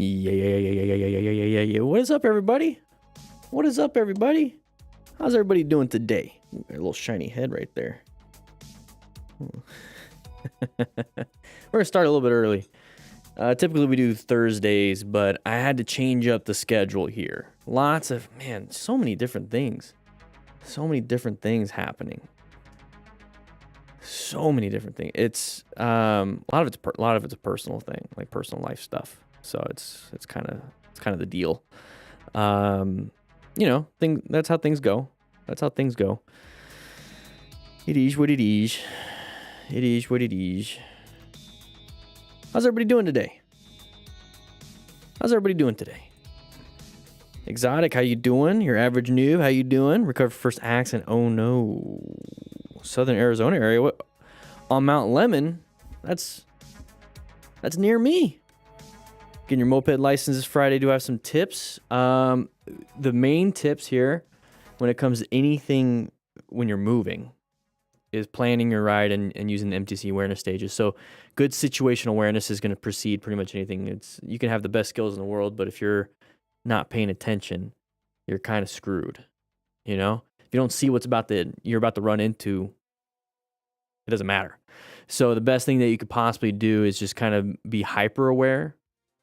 Yeah. What is up, everybody? What is up, everybody? How's everybody doing today? Ooh, got a little shiny head right there. We're gonna start a little bit early. Typically we do Thursdays, but I had to change up the schedule here. Lots of, man, so many different things. So many different things happening. So many different things. It's a lot of it's a personal thing, like personal life stuff. So it's kind of the deal. That's how things go. That's how things go. It is what it is. It is what it is. How's everybody doing today? How's everybody doing today? Exotic, how you doing? Your average noob, how you doing? Recovered first accident. Oh no. Southern Arizona area. What? On Mount Lemon? That's near me. Getting your moped license this Friday. Do I have some tips? The main tips here when it comes to anything when you're moving is planning your ride and using the MTC awareness stages. So good situational awareness is going to precede pretty much anything. You can have the best skills in the world, but if you're not paying attention, you're kind of screwed. You know, if you don't see you're about to run into, it doesn't matter. So the best thing that you could possibly do is just kind of be hyper aware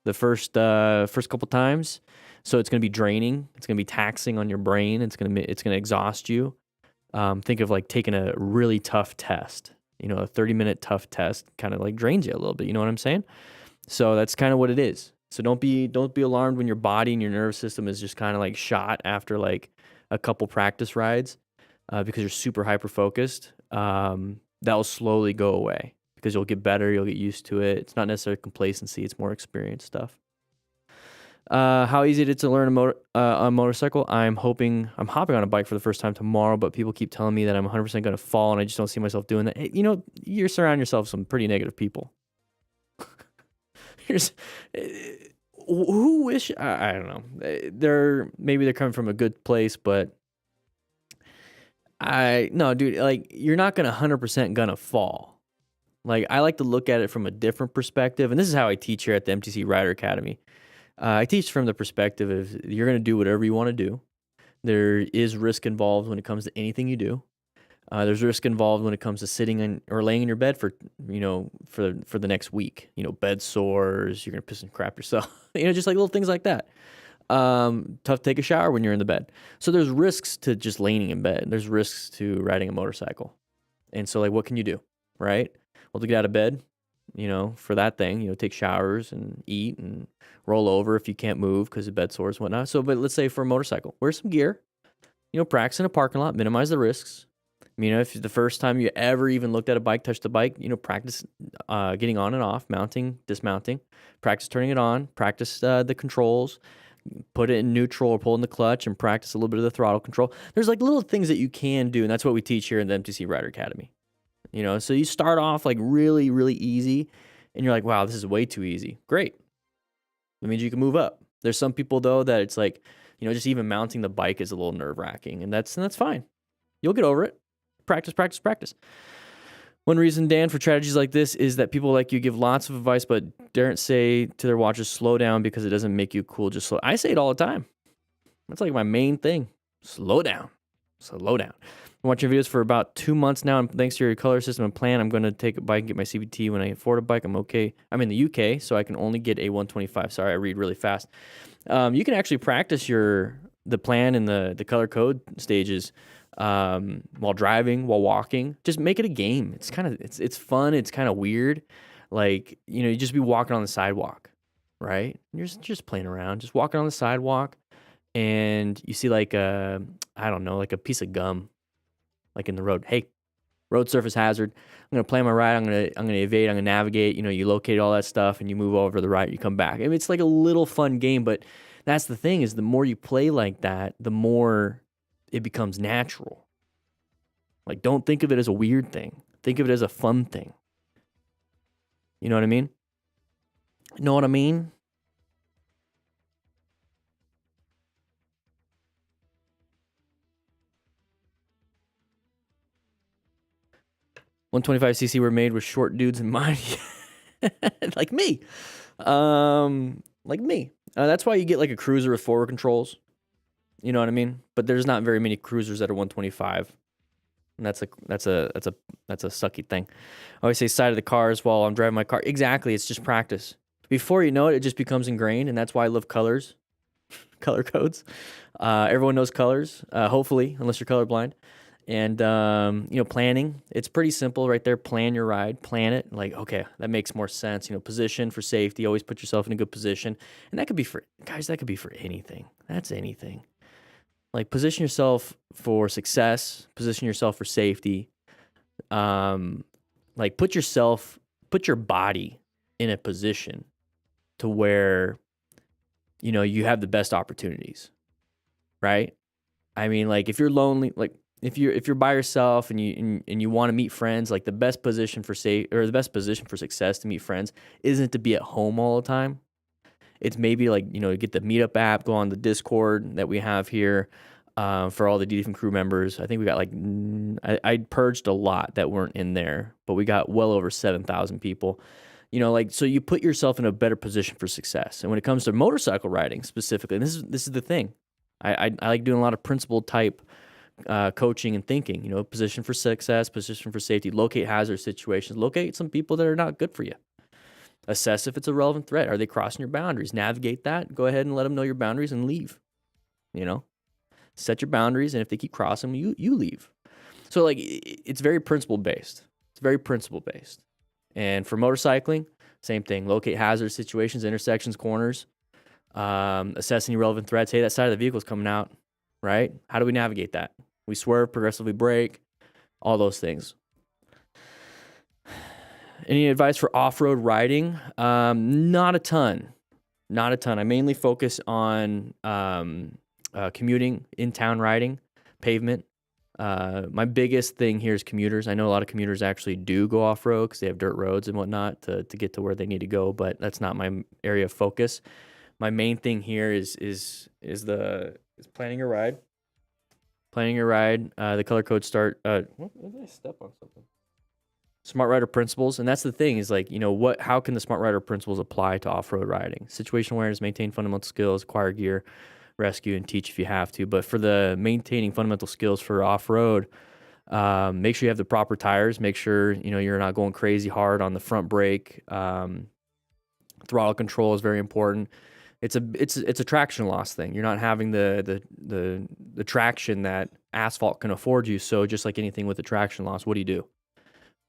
the first couple times. So it's going to be draining. It's going to be taxing on your brain. It's going to exhaust you. Think of like taking a really tough test. You know, a 30-minute tough test kind of like drains you a little bit. You know what I'm saying? So that's kind of what it is. So don't be alarmed when your body and your nervous system is just kind of like shot after like a couple practice rides because you're super hyper focused. That'll slowly go away because you'll get better. You'll get used to it. It's not necessarily complacency. It's more experience stuff. How easy it is to learn a motorcycle. I'm hopping on a bike for the first time tomorrow, but people keep telling me that I'm 100% going to fall, and I just don't see myself doing that. Hey, you know, you're surrounding yourself with some pretty negative people. Who wish, I don't know. Maybe they're coming from a good place, but no, dude, like you're not going to 100% gonna fall. Like I like to look at it from a different perspective, and this is how I teach here at the MTC Rider Academy. I teach from the perspective of you're going to do whatever you want to do. There is risk involved when it comes to anything you do. There's risk involved when it comes to sitting or laying in your bed for the next week. You know, bed sores, you're going to piss and crap yourself. Just like little things like that. Tough to take a shower when you're in the bed. So there's risks to just laying in bed. There's risks to riding a motorcycle. And so like, what can you do, right? Well, to get out of bed, for that thing, take showers and eat and roll over if you can't move because of bed sores and whatnot. So, but let's say for a motorcycle, wear some gear, practice in a parking lot, minimize the risks. If the first time you ever even looked at a bike, touched the bike, practice getting on and off, mounting, dismounting, practice turning it on, practice the controls, put it in neutral or pull in the clutch and practice a little bit of the throttle control. There's like little things that you can do, and that's what we teach here in the MTC Rider Academy. So you start off like really, really easy, and you're like, wow, this is way too easy. Great. That means you can move up. There's some people, though, that it's like, just even mounting the bike is a little nerve-wracking, and that's fine. You'll get over it. Practice, practice, practice. One reason, Dan, for strategies like this is that people like you give lots of advice, but daren't say to their watchers, slow down because it doesn't make you cool. Just slow. I say it all the time. That's like my main thing. Slow down. Slow down. I'm watching videos for about 2 months now, and thanks to your color system and plan, I'm going to take a bike and get my CBT when I afford a bike. I'm okay. I'm in the UK, so I can only get a 125. Sorry, I read really fast. You can actually practice the plan and the color code stages while driving, while walking. Just make it a game. It's it's fun. It's kind of weird. Like, you just be walking on the sidewalk, right? You're just playing around, just walking on the sidewalk, and you see like a piece of gum, like in the road. Hey, road surface hazard. I'm gonna plan my ride. I'm gonna evade. I'm gonna navigate. You locate all that stuff, and you move over to the right. You come back. I mean, it's like a little fun game, but that's the thing is the more you play like that, the more it becomes natural. Like, don't think of it as a weird thing. Think of it as a fun thing. You know what I mean? Know what I mean? .125cc were made with short dudes in mind. Like me. like me. That's why you get like a cruiser with forward controls. You know what I mean? But there's not very many cruisers that are 125. And that's a sucky thing. I always say side of the cars while I'm driving my car. Exactly. It's just practice. Before you know it, it just becomes ingrained. And that's why I love colors, color codes. Everyone knows colors, hopefully, unless you're colorblind. And, planning, it's pretty simple right there. Plan your ride, plan it. Like, okay, that makes more sense. Position for safety, always put yourself in a good position. And that could be for anything. That's anything. Like, position yourself for success, position yourself for safety. Like, put your body in a position to where, you have the best opportunities, right? I mean, like, if you're lonely, like, if you're by yourself and you want to meet friends, like the best position for success to meet friends isn't to be at home all the time. It's maybe like, get the Meetup app, go on the Discord that we have here for all the different crew members. I think we got like, I purged a lot that weren't in there, but we got well over 7,000 people. So you put yourself in a better position for success. And when it comes to motorcycle riding specifically, and this is the thing. I like doing a lot of principle type coaching and thinking, position for success, position for safety, locate hazard situations, locate some people that are not good for you. Assess if it's a relevant threat. Are they crossing your boundaries? Navigate that. Go ahead and let them know your boundaries and leave. Set your boundaries, and if they keep crossing, you leave. So like it's very principle based. It's very principle based. And for motorcycling, same thing. Locate hazard situations, intersections, corners. Assess any relevant threats. Hey, that side of the vehicle is coming out, right? How do we navigate that? We swerve, progressively brake, all those things. Any advice for off-road riding? Not a ton. I mainly focus on commuting, in-town riding, pavement. My biggest thing here is commuters. I know a lot of commuters actually do go off-road because they have dirt roads and whatnot to get to where they need to go, but that's not my area of focus. My main thing here is planning your ride. The color code start. What did I step on something? Smart Rider principles, and that's the thing is like, how can the Smart Rider principles apply to off-road riding? Situational awareness, maintain fundamental skills, acquire gear, rescue, and teach if you have to. But for the maintaining fundamental skills for off-road, make sure you have the proper tires. Make sure, you're not going crazy hard on the front brake. Throttle control is very important. It's a traction loss thing. You're not having the traction that asphalt can afford you. So just like anything with the traction loss, what do?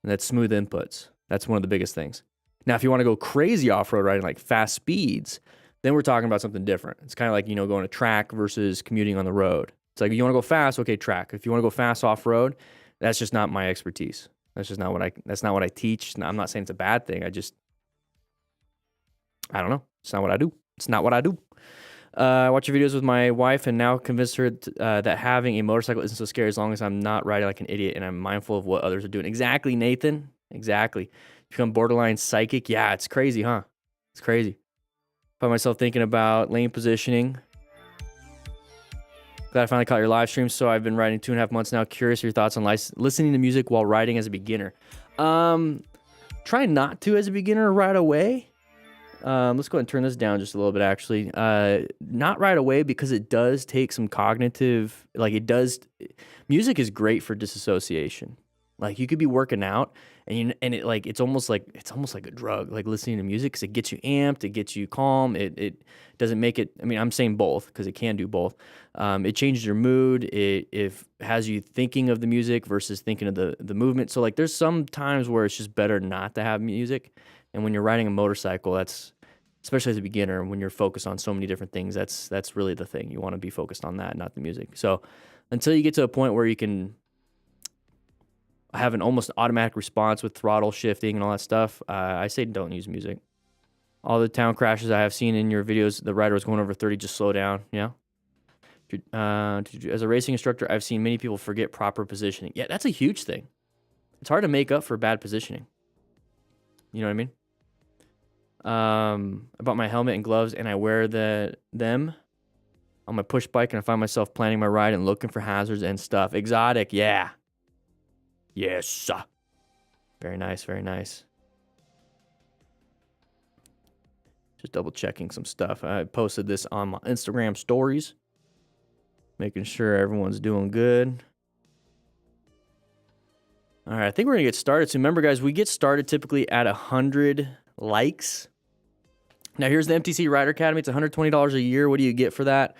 And that's smooth inputs. That's one of the biggest things. Now, if you want to go crazy off-road riding, like fast speeds, then we're talking about something different. It's kind of like, going to track versus commuting on the road. It's like, you want to go fast, okay, track. If you want to go fast off-road, that's just not my expertise. That's not what I teach. I'm not saying it's a bad thing. I don't know. It's not what I do. I watch your videos with my wife and now convinced her that having a motorcycle isn't so scary as long as I'm not riding like an idiot and I'm mindful of what others are doing. Exactly, Nathan. Exactly. You become borderline psychic. Yeah, it's crazy, huh? It's crazy. Find myself thinking about lane positioning. Glad I finally caught your live stream. So I've been riding 2.5 months now. Curious your thoughts on listening to music while riding as a beginner. Try not to as a beginner right away. Let's go ahead and turn this down just a little bit, actually. Not right away because it does take some cognitive, music is great for disassociation. Like you could be working out and it's almost like a drug, like listening to music because it gets you amped, it gets you calm. It doesn't make it, I'm saying both because it can do both. It changes your mood. It has you thinking of the music versus thinking of the movement. So like there's some times where it's just better not to have music. And when you're riding a motorcycle, that's, especially as a beginner, when you're focused on so many different things, that's really the thing. You want to be focused on that, not the music. So until you get to a point where you can have an almost automatic response with throttle shifting and all that stuff, I say don't use music. All the town crashes I have seen in your videos, the rider was going over 30, just slow down. Yeah. As a racing instructor, I've seen many people forget proper positioning. Yeah, that's a huge thing. It's hard to make up for bad positioning. You know what I mean? I bought my helmet and gloves and I wear them on my push bike and I find myself planning my ride and looking for hazards and stuff. Exotic, yeah. Yes. Very nice, very nice. Just double checking some stuff. I posted this on my Instagram stories, making sure everyone's doing good. All right, I think we're gonna get started. So remember, guys, we get started typically at 100 likes. Now here's the MTC Rider Academy. It's $120 a year. What do you get for that?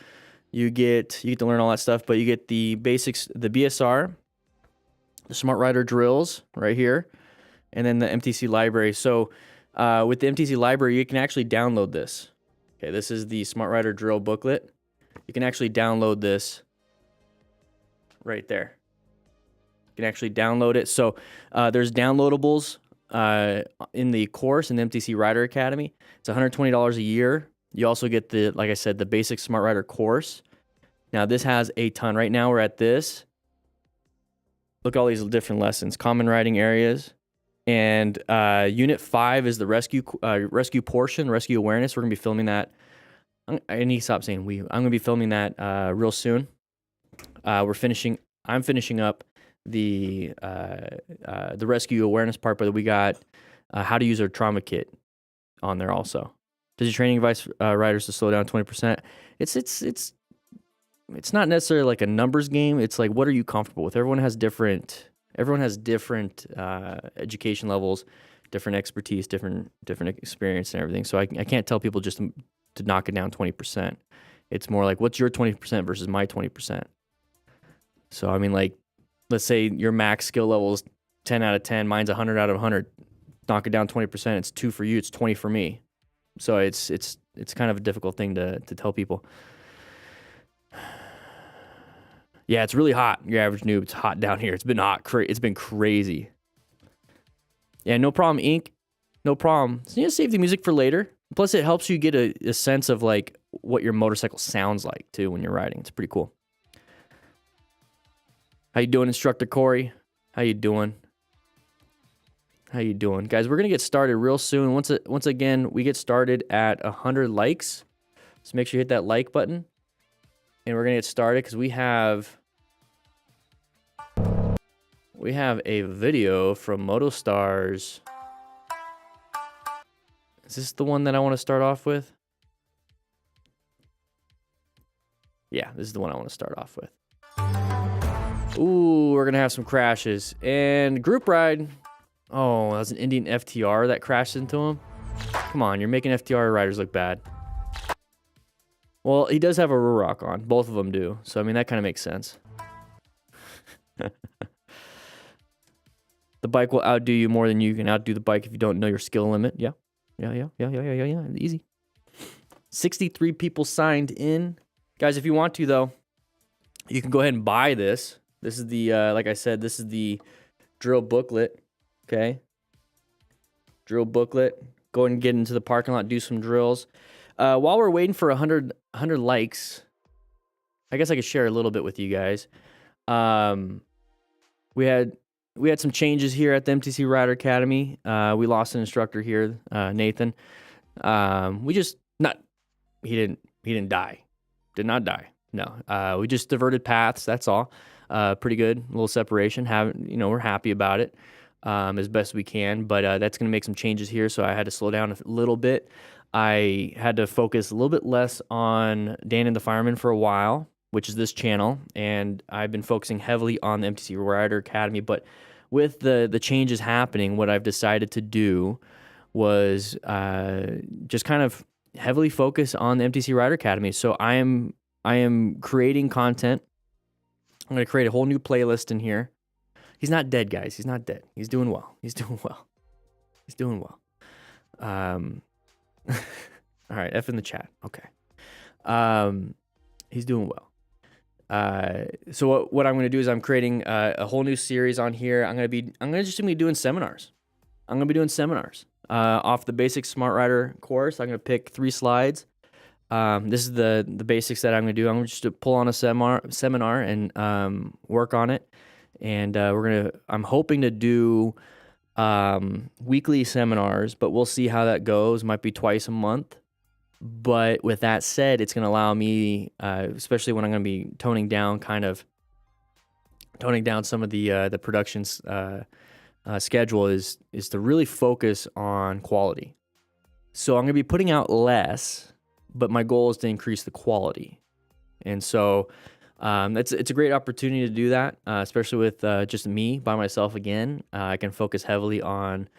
You get to learn all that stuff, but you get the basics, the BSR, the Smart Rider drills right here, and then the MTC library. So with the MTC library, you can actually download this. Okay, this is the Smart Rider drill booklet. You can actually download this right there. You can actually download it. So there's downloadables in the course in the MTC Rider Academy. It's $120 a year. You also get the, like I said, the basic Smart Rider course. Now this has a ton. Right now we're at this. Look at all these different lessons, common riding areas. And Unit 5 is the rescue portion, rescue awareness. We're going to be filming that. I need to stop saying we. I'm going to be filming that real soon. I'm finishing up the rescue awareness part, but we got how to use our trauma kit on there also. Does your training advise riders to slow down 20%? It's not necessarily like a numbers game. It's like, what are you comfortable with? Everyone has different education levels, different expertise, different experience and everything. So I can't tell people just to knock it down 20%. It's more like, what's your 20% versus my 20%? So I mean, like, let's say your max skill level is 10 out of 10, mine's 100 out of 100. Knock it down 20%. It's 2 for you. It's 20 for me. So it's kind of a difficult thing to tell people. Yeah, it's really hot. Your average noob, it's hot down here. It's been hot. It's been crazy. Yeah, no problem, Ink. No problem. So you save the music for later. Plus, it helps you get a sense of like what your motorcycle sounds like too when you're riding. It's pretty cool. How you doing, Instructor Corey? How you doing? How you doing, guys? We're gonna get started real soon. Once again, we get started at 100 likes. So make sure you hit that like button. And we're gonna get started because we have a video from MotoStars. Is this the one that I want to start off with? Yeah, this is the one I want to start off with. Ooh, we're gonna have some crashes and group ride. Oh, that was an Indian FTR that crashed into him. Come on, you're making FTR riders look bad. Well, he does have a rear rock on. Both of them do. So, I mean, that kind of makes sense. The bike will outdo you more than you can outdo the bike if you don't know your skill limit. Yeah. Easy. 63 people signed in. Guys, if you want to, though, you can go ahead and buy this. This is the, like I said, this is the drill booklet. Okay. Drill booklet. Go ahead and get into the parking lot, do some drills. While we're waiting for 100 likes, I guess I could share a little bit with you guys. We had some changes here at the MTC Rider Academy. We lost an instructor here, Nathan. He didn't die. Did not die. No. We just diverted paths. That's all. Pretty good. A little separation. We're happy about it as best we can. But that's going to make some changes here. So I had to slow down a little bit. I had to focus a little bit less on DanDanTheFireman for a while, which is this channel, and I've been focusing heavily on the MTC Rider Academy. But with the changes happening, what I've decided to do was just kind of heavily focus on the MTC Rider Academy. So I am creating content. I'm going to create a whole new playlist in here. He's not dead, guys. He's not dead. He's doing well. He's doing well. All right, F in the chat. Okay. He's doing well. So what I'm going to do is I'm creating a whole new series on here. I'm just going to be doing seminars. I'm going to be doing seminars off the basic Smart Rider course. I'm going to pick 3 slides. This is the basics that I'm going to do. I'm just to pull on a seminar and work on it. And I'm hoping to do weekly seminars, but we'll see how that goes. Might be twice a month. But with that said, it's going to allow me, especially when I'm going to be toning down some of the production's schedule, is to really focus on quality. So I'm going to be putting out less, but my goal is to increase the quality. And so it's a great opportunity to do that, especially with just me by myself again. I can focus heavily on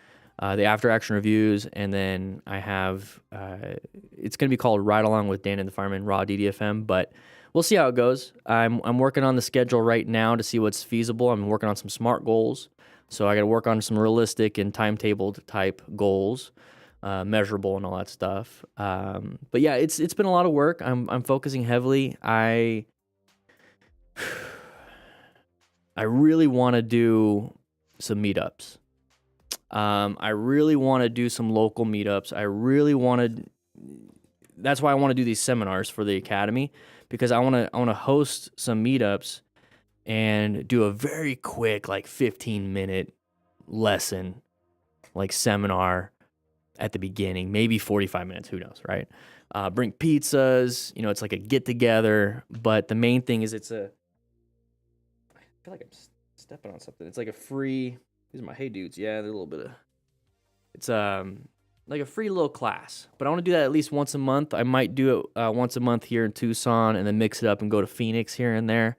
the after action reviews, and then I have it's going to be called Ride Along with Dan and the Fireman Raw DDFM, but we'll see how it goes. I'm working on the schedule right now to see what's feasible. I'm working on some SMART goals, so I got to work on some realistic and timetable type goals. Measurable and all that stuff. But yeah, it's been a lot of work. I'm focusing heavily. I really want to do some meetups. I really want to do some local meetups. That's why I want to do these seminars for the academy, because I want to host some meetups and do a very quick, like 15-minute lesson, like seminar at the beginning, maybe 45 minutes, who knows, right? Bring pizzas, it's like a get together, but the main thing is I feel like I'm stepping on something. It's like a free, these are my hey dudes, yeah, they're a little bit of, it's like a free little class, but I want to do that at least once a month. I might do it once a month here in Tucson and then mix it up and go to Phoenix here and there.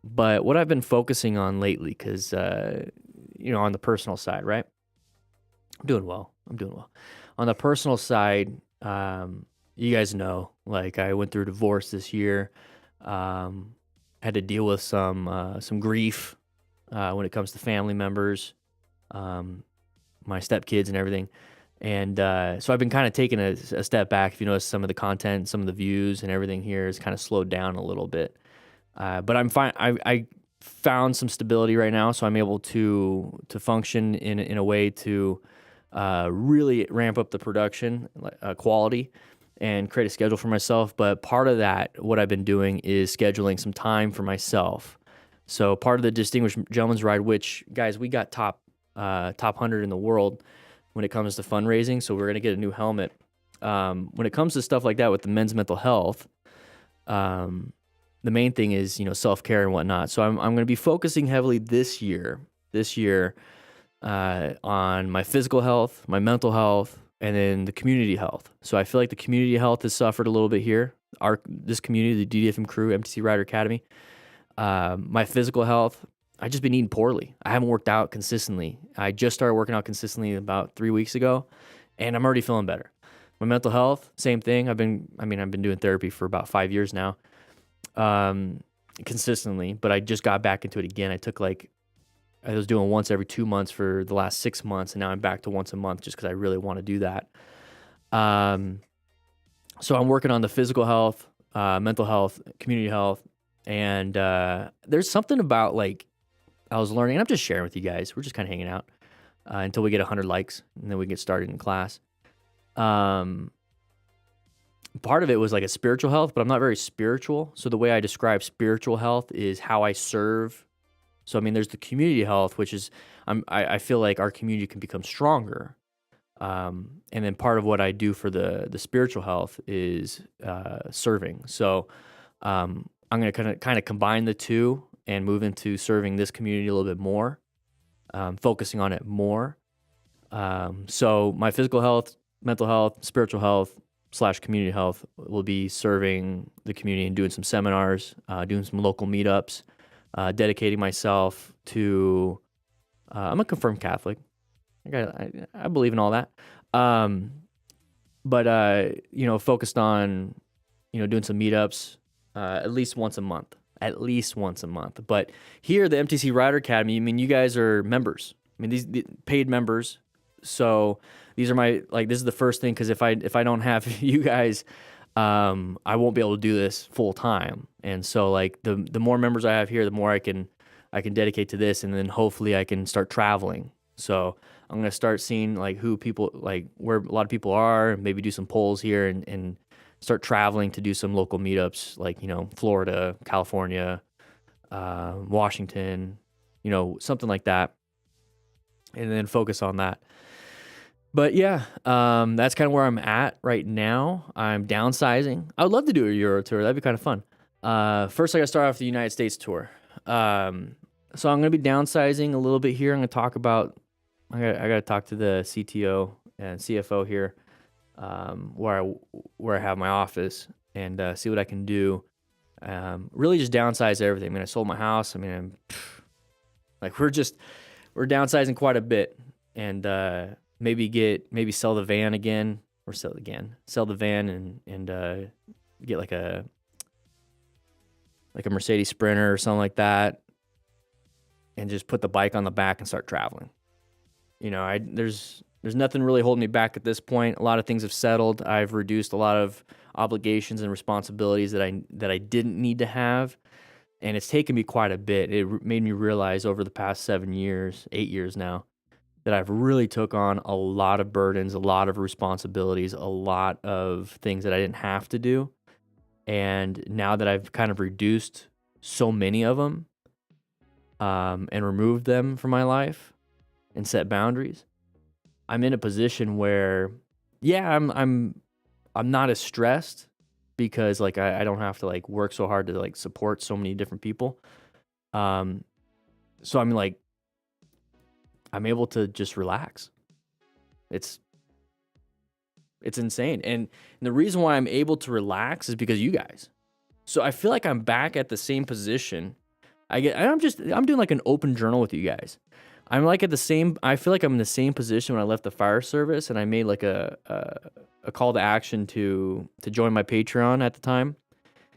But what I've been focusing on lately, because, on the personal side, right? I'm doing well. On the personal side, you guys know, like I went through a divorce this year, had to deal with some grief when it comes to family members, my stepkids and everything. And so I've been kind of taking a step back. If you notice, some of the content, some of the views and everything here is kind of slowed down a little bit. But I'm fine. I found some stability right now, so I'm able to function in a way to really ramp up the production quality and create a schedule for myself. But part of that, what I've been doing is scheduling some time for myself. So part of the Distinguished Gentleman's Ride, which, guys, we got top 100 in the world when it comes to fundraising. So we're going to get a new helmet. When it comes to stuff like that with the men's mental health, the main thing is, self-care and whatnot. So I'm going to be focusing heavily this year, on my physical health, my mental health, and then the community health. So I feel like the community health has suffered a little bit here. This community, the DDFM crew, MTC Rider Academy. My physical health, I've just been eating poorly. I haven't worked out consistently. I just started working out consistently about 3 weeks ago, and I'm already feeling better. My mental health, same thing. I've been doing therapy for about 5 years now, consistently, but I just got back into it again. I was doing once every 2 months for the last 6 months, and now I'm back to once a month just because I really want to do that. So I'm working on the physical health, mental health, community health, and there's something about, like, I was learning, and I'm just sharing with you guys. We're just kind of hanging out until we get 100 likes, and then we get started in class. Part of it was like a spiritual health, but I'm not very spiritual. So the way I describe spiritual health is how I serve. So, there's the community health, which is, I feel like our community can become stronger. And then part of what I do for the spiritual health is serving. So I'm going to kind of combine the two and move into serving this community a little bit more, focusing on it more. So my physical health, mental health, spiritual health / community health will be serving the community and doing some seminars, doing some local meetups, dedicating myself to, I'm a confirmed Catholic. I believe in all that. But focused on, doing some meetups, at least once a month. But here, the MTC Rider Academy, you guys are members. These paid members. So these are this is the first thing, because if I don't have you guys, I won't be able to do this full time. And so, like, the more members I have here, the more I can dedicate to this, and then hopefully I can start traveling. So I'm gonna start seeing, like, who people, like, where a lot of people are, maybe do some polls here and start traveling to do some local meetups, like, Florida, California, Washington, something like that, and then focus on that. But yeah, that's kind of where I'm at right now. I'm downsizing. I would love to do a Euro tour. That'd be kind of fun. First, I got to start off the United States tour. So I'm going to be downsizing a little bit here. I'm going to talk about, I got to talk to the CTO and CFO here. where I have my office and see what I can do. Really just downsize everything. I mean, I sold my house. I mean, like we're downsizing quite a bit, and maybe sell the van again, or sell the van and get like a Mercedes Sprinter or something like that, and just put the bike on the back and start traveling. You know, there's nothing really holding me back at this point. A lot of things have settled. I've reduced a lot of obligations and responsibilities that I didn't need to have, and it's taken me quite a bit. It made me realize over the past 8 years now, that I've really took on a lot of burdens, a lot of responsibilities, a lot of things that I didn't have to do. And now that I've kind of reduced so many of them, and removed them from my life and set boundaries, I'm in a position where, yeah, I'm not as stressed because like I don't have to like work so hard to like support so many different people. So I'm like, I'm able to just relax. It's insane. And the reason why I'm able to relax is because you guys. So I feel like I'm back at the same position. I'm doing like an open journal with you guys. I'm like I feel like I'm in the same position when I left the fire service, and I made like a call to action to join my Patreon at the time,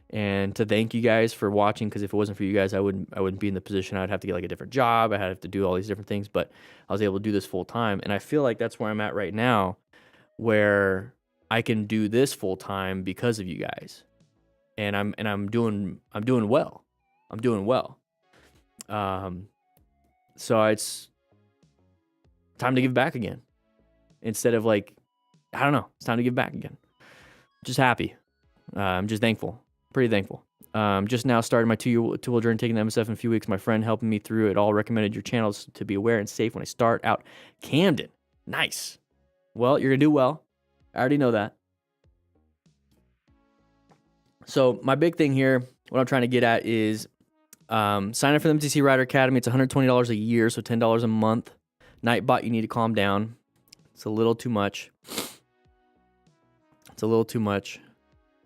and to thank you guys for watching, because if it wasn't for you guys, I wouldn't be in the position. I'd have to get like a different job. I'd have to do all these different things, but I was able to do this full time. And I feel like that's where I'm at right now, where I can do this full time because of you guys. And I'm doing well. I'm doing well. So it's time to give back again. Instead of like, I don't know, it's time to give back again. Just happy. I'm just thankful. Pretty thankful. Just now started my 2-wheel journey, taking the MSF in a few weeks. My friend helping me through it all recommended your channels to be aware and safe when I start out. Camden. Nice. Well, you're going to do well. I already know that. So my big thing here, what I'm trying to get at is sign up for the MTC Rider Academy. It's $120 a year, so $10 a month. Nightbot, you need to calm down. It's a little too much.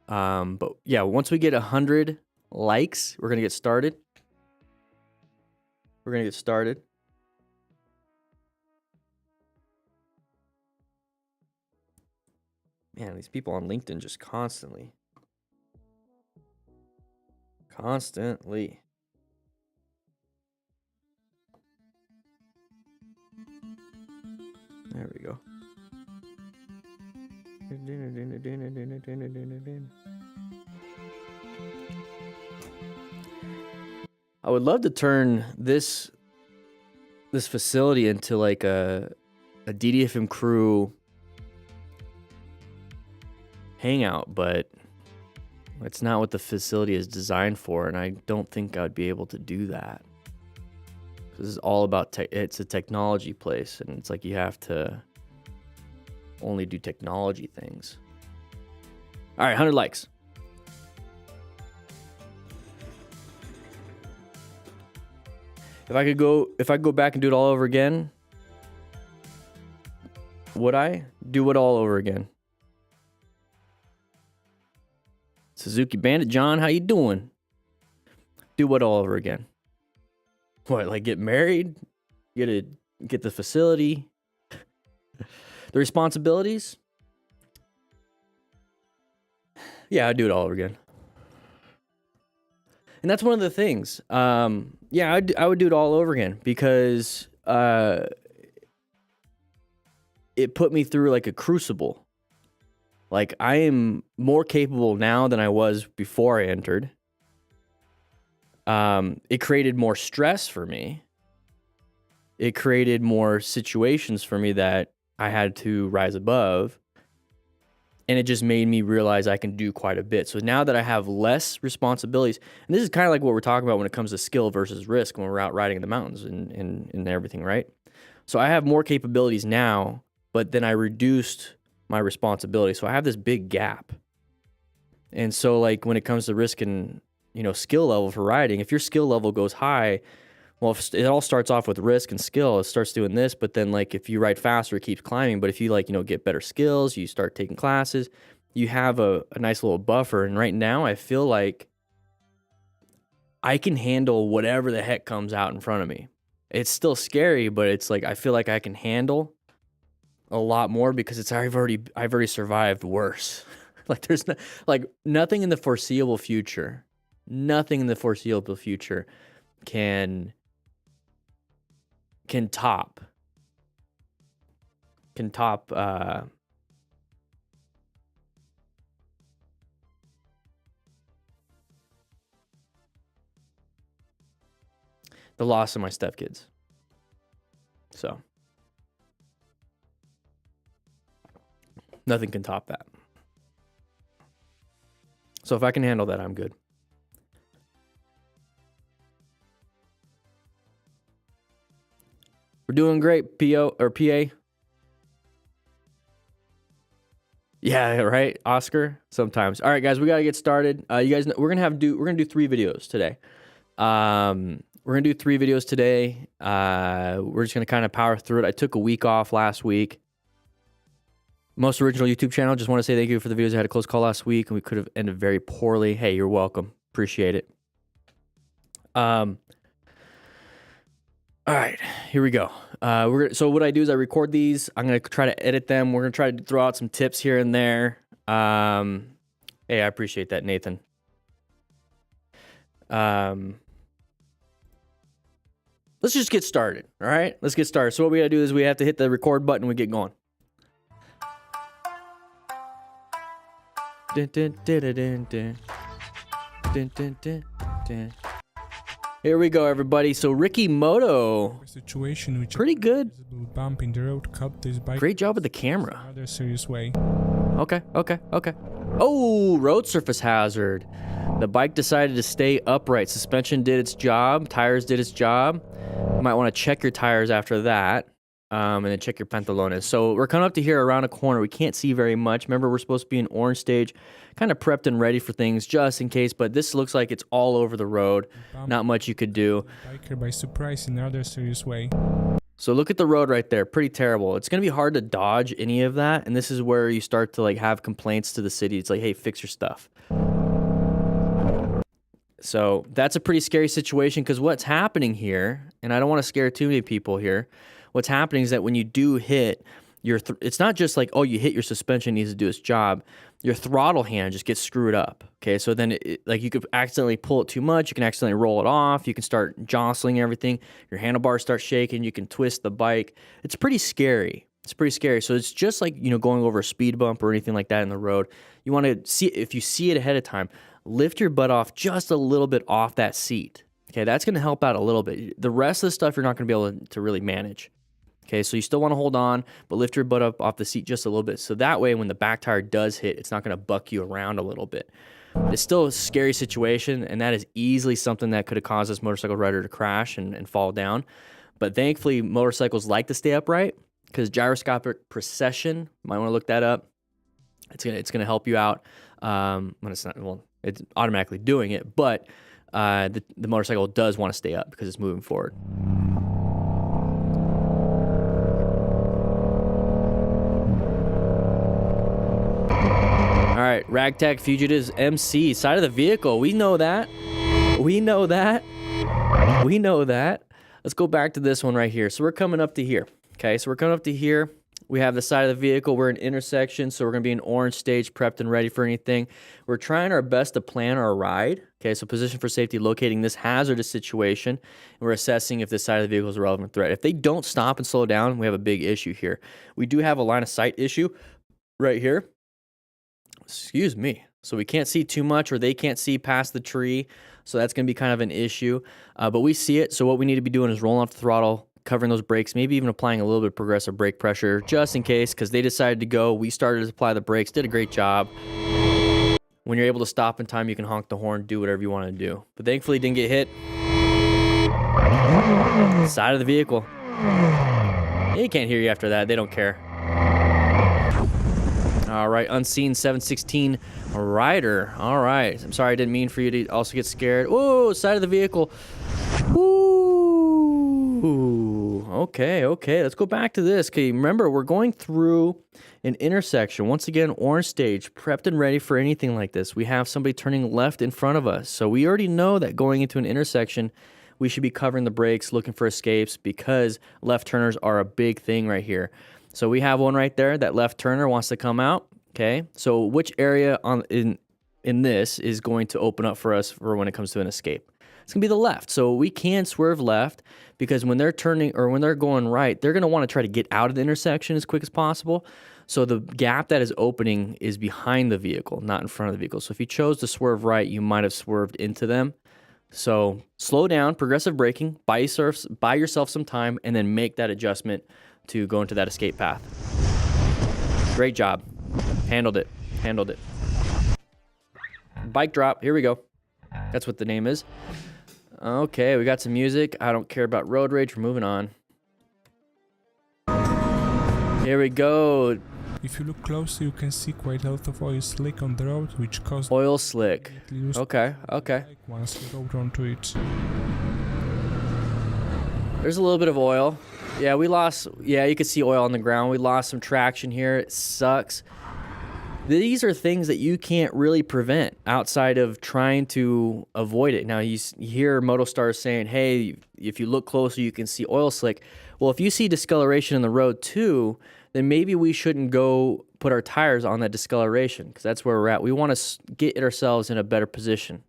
But yeah, once we get 100 likes, we're going to get started. Man, these people on LinkedIn just constantly. There we go. I would love to turn this facility into like a DDFM crew hangout, but it's not what the facility is designed for, and I don't think I'd be able to do that. This is all about it's a technology place, and it's like you have to only do technology things. All right, 100 likes. If I could go back and do it all over again, would I do it all over again? Suzuki Bandit John, how you doing? Do what all over again? What, like get married? Get the facility? The responsibilities? Yeah, I'd do it all over again. And that's one of the things. Yeah, I would do it all over again because it put me through like a crucible. Like I am more capable now than I was before I entered. It created more stress for me. It created more situations for me that I had to rise above. And it just made me realize I can do quite a bit. So now that I have less responsibilities, and this is kind of like what we're talking about when it comes to skill versus risk when we're out riding in the mountains and everything, right? So I have more capabilities now, but then I reduced my responsibility. So I have this big gap. And so like when it comes to risk and, skill level for riding, if your skill level goes high, Well, if it all starts off with risk and skill. It starts doing this, but then like if you ride faster, it keeps climbing. But if you like, get better skills, you start taking classes, you have a nice little buffer. And right now I feel like I can handle whatever the heck comes out in front of me. It's still scary, but it's like I feel like I can handle a lot more because I've already survived worse. Like there's nothing in the foreseeable future. Nothing in the foreseeable future can top the loss of my stepkids. So nothing can top that. So if I can handle that, I'm good. We're doing great, PO or PA. Yeah, right, Oscar. Sometimes. All right, guys, we gotta get started. You guys, we're gonna do 3 videos today. We're gonna do 3 videos today. We're just gonna kind of power through it. I took a week off last week. Most original YouTube channel. Just want to say thank you for the videos. I had a close call last week, and we could have ended very poorly. Hey, you're welcome. Appreciate it. All right, here we go. So what I do is I record these. I'm gonna try to edit them. We're gonna try to throw out some tips here and there. Hey, I appreciate that, Nathan. Let's just get started. All right, let's get started. So what we gotta do is we have to hit the record button. And we get going. Dun, dun, dun, dun, dun, dun. Dun, dun, dun, dun. Here we go, everybody. So Ricky Moto, situation which pretty good. Bump in the road cut this bike. Great job with the camera. Another serious way. Okay. Oh, road surface hazard. The bike decided to stay upright. Suspension did its job. Tires did its job. You might want to check your tires after that. And then check your pantalones. So we're coming up to here around a corner. We can't see very much. Remember, we're supposed to be in orange stage, kind of prepped and ready for things just in case. But this looks like it's all over the road. Not much you could do. Biker by surprise in another serious way. So look at the road right there. Pretty terrible. It's going to be hard to dodge any of that. And this is where you start to have complaints to the city. It's like, hey, fix your stuff. So that's a pretty scary situation because what's happening here, and I don't want to scare too many people here, what's happening is that when you do hit, it's not just like, oh, you hit, your suspension needs to do its job. Your throttle hand just gets screwed up. Okay, so then you could accidentally pull it too much. You can accidentally roll it off. You can start jostling everything. Your handlebars start shaking. You can twist the bike. It's pretty scary. So it's just like, going over a speed bump or anything like that in the road. You want to see, if you see it ahead of time, lift your butt off just a little bit off that seat. Okay, that's going to help out a little bit. The rest of the stuff you're not going to be able to really manage. Okay, so you still want to hold on, but lift your butt up off the seat just a little bit. So that way, when the back tire does hit, it's not going to buck you around a little bit. It's still a scary situation, and that is easily something that could have caused this motorcycle rider to crash and fall down. But thankfully, motorcycles like to stay upright because gyroscopic precession, you might want to look that up. It's gonna help you out. When it's not, well, it's automatically doing it, but the motorcycle does want to stay up because it's moving forward. All right, Ragtag Fugitives MC, side of the vehicle. We know that. Let's go back to this one right here. So we're coming up to here. Okay, so we're coming up to here. We have the side of the vehicle. We're in intersection, so we're going to be in orange stage, prepped and ready for anything. We're trying our best to plan our ride. Okay, so position for safety, locating this hazardous situation. And we're assessing if this side of the vehicle is a relevant threat. If they don't stop and slow down, we have a big issue here. We do have a line of sight issue right here. Excuse me. So we can't see too much, or they can't see past the tree. So that's going to be kind of an issue. But we see it. So what we need to be doing is rolling off the throttle, covering those brakes, maybe even applying a little bit of progressive brake pressure just in case, because they decided to go. We started to apply the brakes, did a great job. When you're able to stop in time, you can honk the horn, do whatever you want to do. But thankfully, it didn't get hit. Side of the vehicle. They can't hear you after that. They don't care. All right, unseen 716 rider. All right, I'm sorry, I didn't mean for you to also get scared. Whoa, side of the vehicle. Woo! Ooh, okay. Let's go back to this. Okay, remember, we're going through an intersection. Once again, orange stage, prepped and ready for anything like this. We have somebody turning left in front of us. So we already know that going into an intersection, we should be covering the brakes, looking for escapes, because left turners are a big thing right here. So we have one right there. That left turner wants to come out. Okay, so which area in this is going to open up for us for when it comes to an escape? It's going to be the left. So we can swerve left, because when they're turning or when they're going right, they're going to want to try to get out of the intersection as quick as possible. So the gap that is opening is behind the vehicle, not in front of the vehicle. So if you chose to swerve right, you might have swerved into them. So slow down, progressive braking, buy yourself some time, and then make that adjustment to go into that escape path. Great job. Handled it. Bike drop. Here we go. That's what the name is. Okay, we got some music. I don't care about road rage. We're moving on. Here we go. If you look closely, you can see quite a lot of oil slick on the road, which caused Oil slick. Okay. once you rode onto it. There's a little bit of oil. Yeah, you can see oil on the ground. We lost some traction here. It sucks. These are things that you can't really prevent outside of trying to avoid it. Now, you hear MotoStars saying, hey, if you look closer, you can see oil slick. Well, if you see discoloration in the road too, then maybe we shouldn't go put our tires on that discoloration, because that's where we're at. We want to get ourselves in a better position.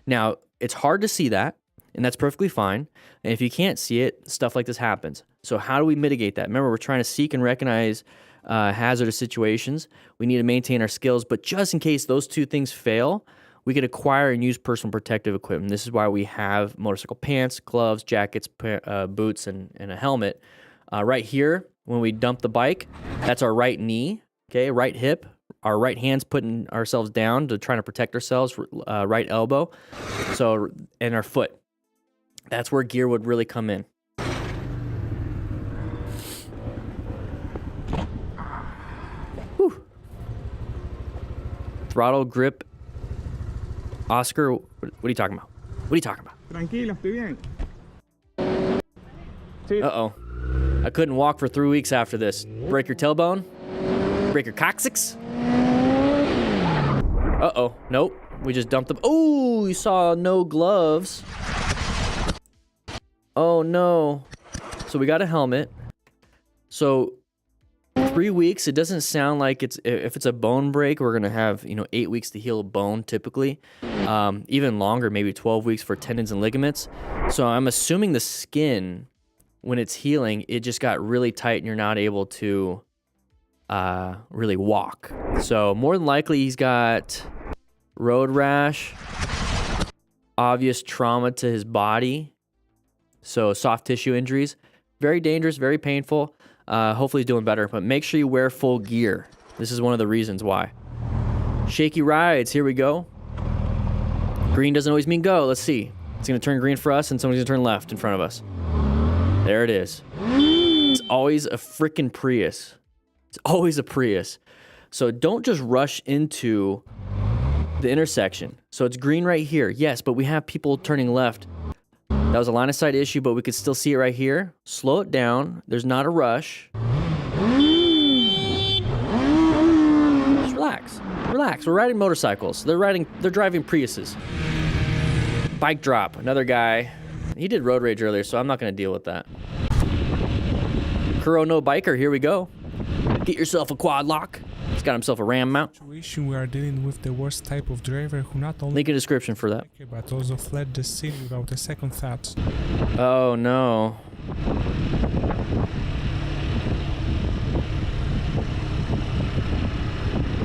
Now, it's hard to see that, and that's perfectly fine. And if you can't see it, stuff like this happens. So how do we mitigate that? Remember, we're trying to seek and recognize hazardous situations. We need to maintain our skills, but just in case those two things fail, we could acquire and use personal protective equipment. This is why we have motorcycle pants, gloves, jackets, boots, and a helmet. Right here, when we dump the bike, that's our right knee, okay, right hip. Our right hand's putting ourselves down to try to protect ourselves, right elbow, and our foot. That's where gear would really come in. Whew. Throttle grip. Oscar, what are you talking about? Tranquilo, estoy bien. Uh-oh. I couldn't walk for 3 weeks after this. Break your tailbone? Break your coccyx? Uh-oh. Nope. We just dumped them. Oh, you saw no gloves. Oh, no. So we got a helmet. So 3 weeks, it doesn't sound like if it's a bone break, we're going to have, 8 weeks to heal a bone typically. Even longer, maybe 12 weeks for tendons and ligaments. So I'm assuming the skin, when it's healing, it just got really tight and you're not able to really walk. So more than likely he's got road rash, obvious trauma to his body. So soft tissue injuries, very dangerous, very painful. Hopefully he's doing better, but make sure you wear full gear. This is one of the reasons why. Shaky rides, here we go. Green doesn't always mean go. Let's see. It's gonna turn green for us and someone's gonna turn left in front of us. There it is. It's always a freaking Prius. It's always a Prius. So don't just rush into the intersection. So it's green right here. Yes, but we have people turning left. That was a line of sight issue, but we could still see it right here. Slow it down. There's not a rush. Just relax. Relax. We're riding motorcycles. They're driving Priuses. Bike drop. Another guy. He did road rage earlier, so I'm not going to deal with that. Kuro no biker. Here we go. Get yourself a quad lock. He's got himself a ram mount. Situation we are dealing with the worst type of driver who not only Link in description for that. but also fled the scene without a second thought. Oh no.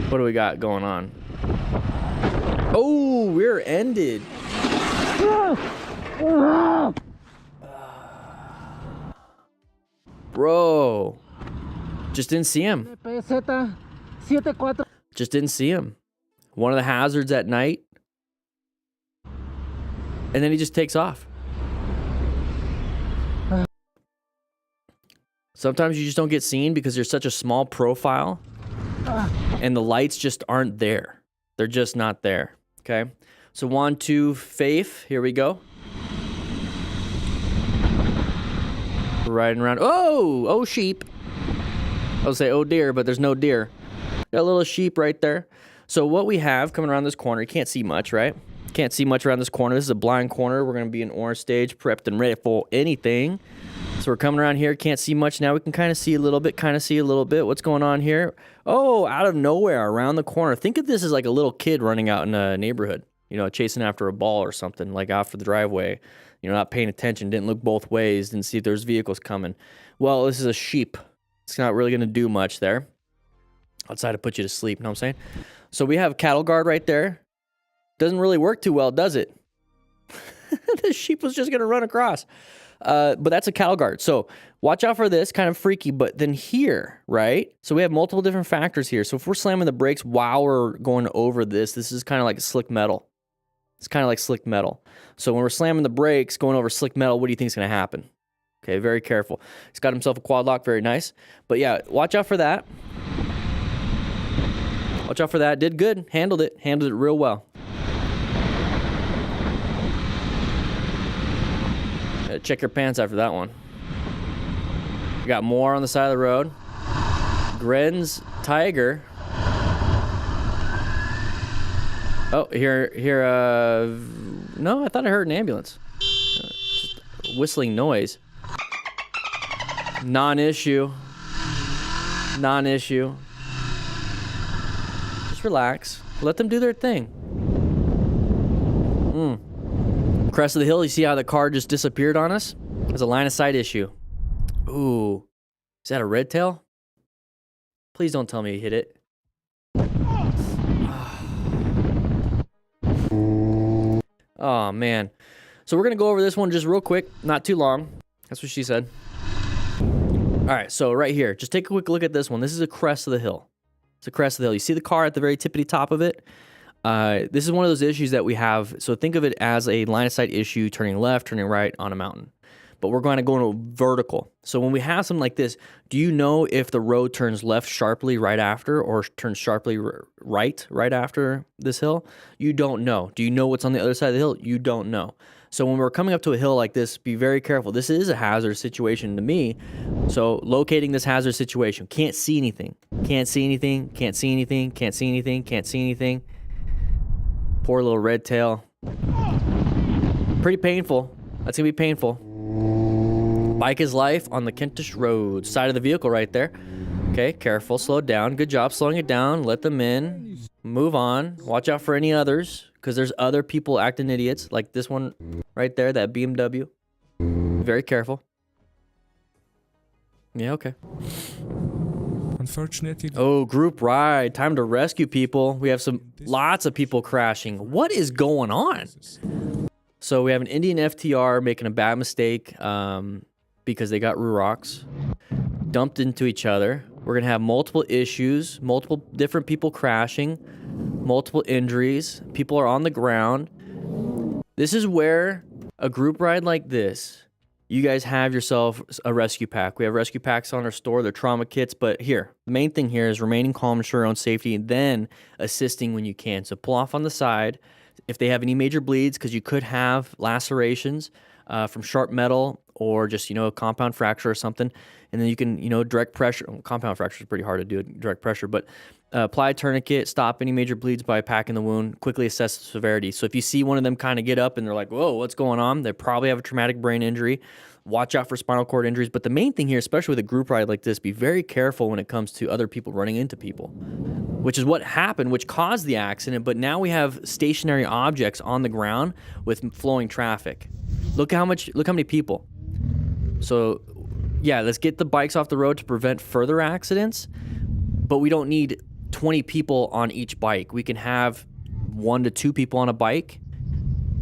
What do we got going on? Oh, we're ended. Bro. Just didn't see him. Just didn't see him. One of the hazards at night. And then he just takes off. Sometimes you just don't get seen because you're such a small profile. And the lights just aren't there. They're just not there. Okay? So 1, 2, Faith. Here we go. riding around. Oh, sheep. I would say, oh deer, but there's no deer. Got a little sheep right there. So what we have coming around this corner, you can't see much, right? Can't see much around this corner. This is a blind corner. We're going to be in orange stage, prepped and ready for anything. So we're coming around here, can't see much. Now we can kind of see a little bit, What's going on here? Oh, out of nowhere, around the corner. Think of this as like a little kid running out in a neighborhood, you know, chasing after a ball or something, like out for the driveway, you know, not paying attention, didn't look both ways, didn't see if there's vehicles coming. Well, this is a sheep. It's not really going to do much there outside to put you to sleep, you know what I'm saying? So we have cattle guard right there. Doesn't really work too well, does it? The sheep was just going to run across. But that's a cattle guard. So watch out for this, kind of freaky. But then here, right? So we have multiple different factors here. So if we're slamming the brakes while we're going over this is kind of like slick metal. It's kind of like slick metal. So when we're slamming the brakes, going over slick metal, what do you think is going to happen? Okay, very careful. He's got himself a quad lock, very nice. But yeah, watch out for that. Watch out for that. Did good. Handled it real well. Check your pants after that one. We got more on the side of the road. Gren's Tiger. Oh, no, I thought I heard an ambulance. Just a whistling noise. Non-issue. Just relax. Let them do their thing. Crest of the hill, you see how the car just disappeared on us? There's a line of sight issue. Ooh. Is that a red tail? Please don't tell me he hit it. Oh, man. So we're going to go over this one just real quick. Not too long. That's what she said. All right, so right here. Just take a quick look at this one. This is a crest of the hill. It's a crest of the hill. You see the car at the very tippity top of it? This is one of those issues that we have. So think of it as a line of sight issue, turning left, turning right on a mountain. But we're going to go into vertical. So when we have something like this, do you know if the road turns left sharply right after or turns sharply right after this hill? You don't know. Do you know what's on the other side of the hill? You don't know. So when we're coming up to a hill like this, be very careful. This is a hazardous situation to me. So locating this hazardous situation. Can't see anything. Poor little red tail. Pretty painful. That's going to be painful. Bike is life on the Kentish Road. Side of the vehicle right there. Okay, careful. Slow down. Good job slowing it down. Let them in. Move on. Watch out for any others, because there's other people acting idiots, like this one right there, that BMW. Very careful. Yeah, okay. Unfortunately. Oh, group ride. Time to rescue people. We have lots of people crashing. What is going on? So we have an Indian FTR making a bad mistake because they got rocks dumped into each other. We're going to have multiple issues, multiple different people crashing, multiple injuries. People are on the ground. This is where a group ride like this, you guys have yourself a rescue pack. We have rescue packs on our store. They're trauma kits. But here, the main thing here is remaining calm, ensure your own safety, and then assisting when you can. So pull off on the side. If they have any major bleeds, because you could have lacerations from sharp metal or just, a compound fracture or something. And then you can, direct pressure. Compound fracture is pretty hard to do at direct pressure, but apply a tourniquet, stop any major bleeds by packing the wound, quickly assess the severity. So if you see one of them kind of get up and they're like, whoa, what's going on? They probably have a traumatic brain injury. Watch out for spinal cord injuries. But the main thing here, especially with a group ride like this, be very careful when it comes to other people running into people, which is what happened, which caused the accident. But now we have stationary objects on the ground with flowing traffic. Look how many people. So yeah, let's get the bikes off the road to prevent further accidents, but we don't need 20 people on each bike. We can have 1 to 2 people on a bike,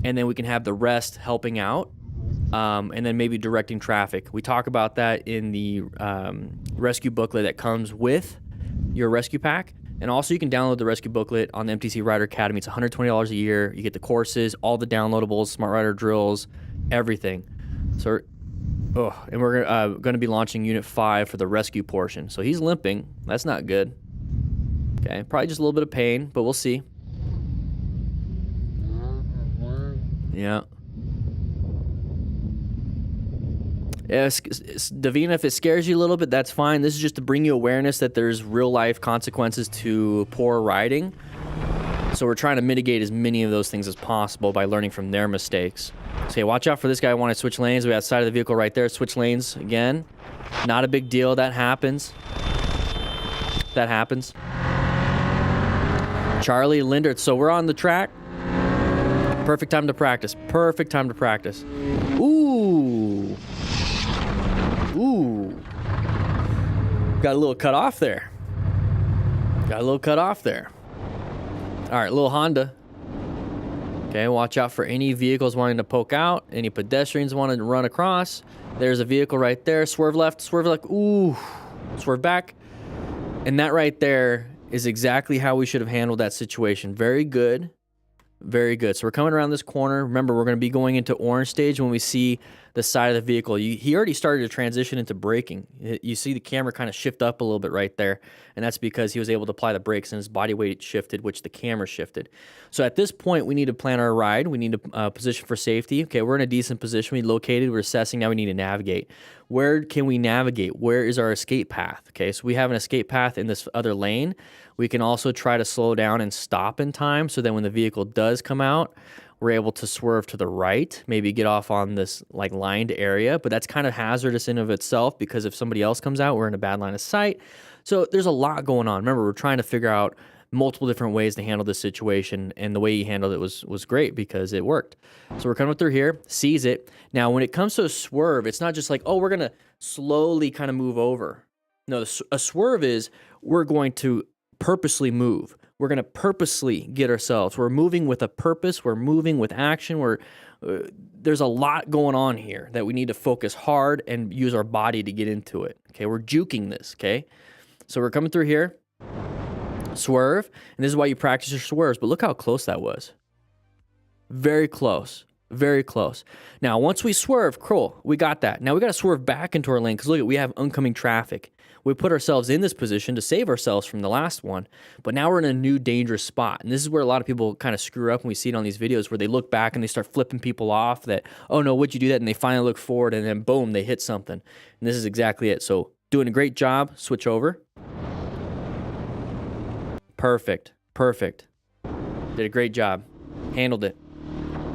and then we can have the rest helping out, and then maybe directing traffic. We talk about that in the rescue booklet that comes with your rescue pack. And also you can download the rescue booklet on the MTC Rider Academy. It's $120 a year. You get the courses, all the downloadables, smart rider drills, everything. So, and we're going to be launching Unit 5 for the rescue portion. So he's limping. That's not good. Okay, probably just a little bit of pain, but we'll see. Yeah. Davina, if it scares you a little bit, that's fine. This is just to bring you awareness that there's real life consequences to poor riding. So we're trying to mitigate as many of those things as possible by learning from their mistakes. So hey, watch out for this guy. Want to switch lanes. We got side of the vehicle right there. Switch lanes again. Not a big deal. That happens. That happens. Charlie Lindert. So we're on the track. Perfect time to practice. Perfect time to practice. Ooh. Ooh. Got a little cut off there. Got a little cut off there. All right, little Honda. Okay, watch out for any vehicles wanting to poke out, any pedestrians wanting to run across. There's a vehicle right there. Swerve left, swerve left. Ooh. Swerve back. And that right there is exactly how we should have handled that situation. Very good. Very good. So we're coming around this corner. Remember, we're going to be going into orange stage when we see the side of the vehicle. He already started to transition into braking. You see the camera kind of shift up a little bit right there, and that's because he was able to apply the brakes and his body weight shifted, which the camera shifted. So at this point, we need to plan our ride. We need to position for safety. Okay, we're in a decent position. We located. We're assessing. Now we need to navigate. Where can we navigate? Where is our escape path? Okay, so we have an escape path in this other lane. We can also try to slow down and stop in time so that when the vehicle does come out, we're able to swerve to the right, maybe get off on this like lined area, but that's kind of hazardous in of itself because if somebody else comes out, we're in a bad line of sight. So there's a lot going on. Remember, we're trying to figure out multiple different ways to handle this situation, and the way he handled it was great because it worked. So we're coming through here, sees it. Now, when it comes to a swerve, it's not just like, oh, we're going to slowly kind of move over. No, a swerve is we're going to purposely move. We're going to purposely get ourselves. We're moving with a purpose. We're moving with action. There's a lot going on here that we need to focus hard and use our body to get into it. Okay, we're juking this. Okay, so we're coming through here. Swerve, and this is why you practice your swerves. But look how close that was. Very close. Very close. Now, once we swerve, cool, we got that. Now we got to swerve back into our lane because look, we have oncoming traffic. We put ourselves in this position to save ourselves from the last one, but now we're in a new dangerous spot. And this is where a lot of people kind of screw up, and we see it on these videos where they look back and they start flipping people off that, oh no, what'd you do that? And they finally look forward and then boom, they hit something. And this is exactly it. So doing a great job, switch over. Perfect. Perfect. Did a great job. Handled it.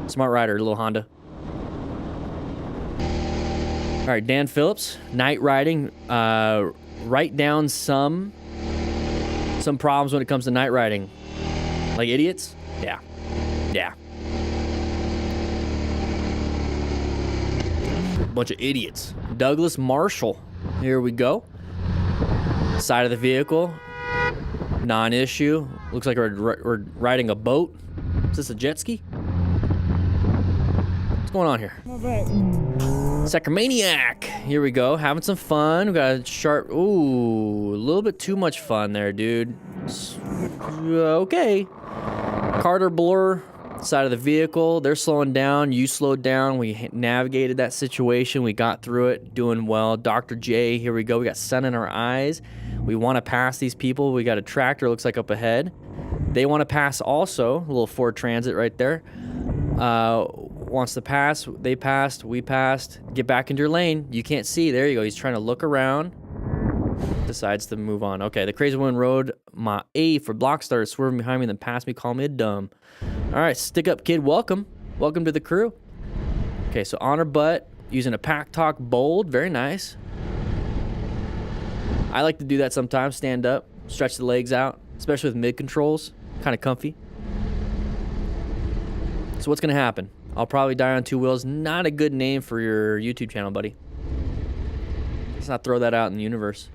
Smart rider, little Honda. All right, Dan Phillips, night riding. Write down some problems when it comes to night riding. Like idiots? Yeah. Yeah. Bunch of idiots. Douglas Marshall. Here we go. Side of the vehicle. Non-issue. Looks like we're riding a boat. Is this a jet ski? What's going on here? Sacramaniac. Here we go. Having some fun. We got a sharp. Ooh, a little bit too much fun there, dude. Okay. Carter Blur, side of the vehicle. They're slowing down. You slowed down. We navigated that situation. We got through it. Doing well. Dr. J, here we go. We got sun in our eyes. We want to pass these people. We got a tractor, looks like up ahead. They want to pass also. A little Ford Transit right there. Wants to pass. They passed. We passed. Get back into your lane. You can't see. There you go. He's trying to look around. Decides to move on. Okay, the crazy one rode my A for block started swerving behind me and then passed me, call me a dumb. All right, stick up kid. Welcome. Welcome to the crew. Okay, so on her butt, using a pack talk bold. Very nice. I like to do that sometimes. Stand up, stretch the legs out, especially with mid controls. Kind of comfy. So what's going to happen? I'll probably die on two wheels. Not a good name for your YouTube channel, buddy. Let's not throw that out in the universe.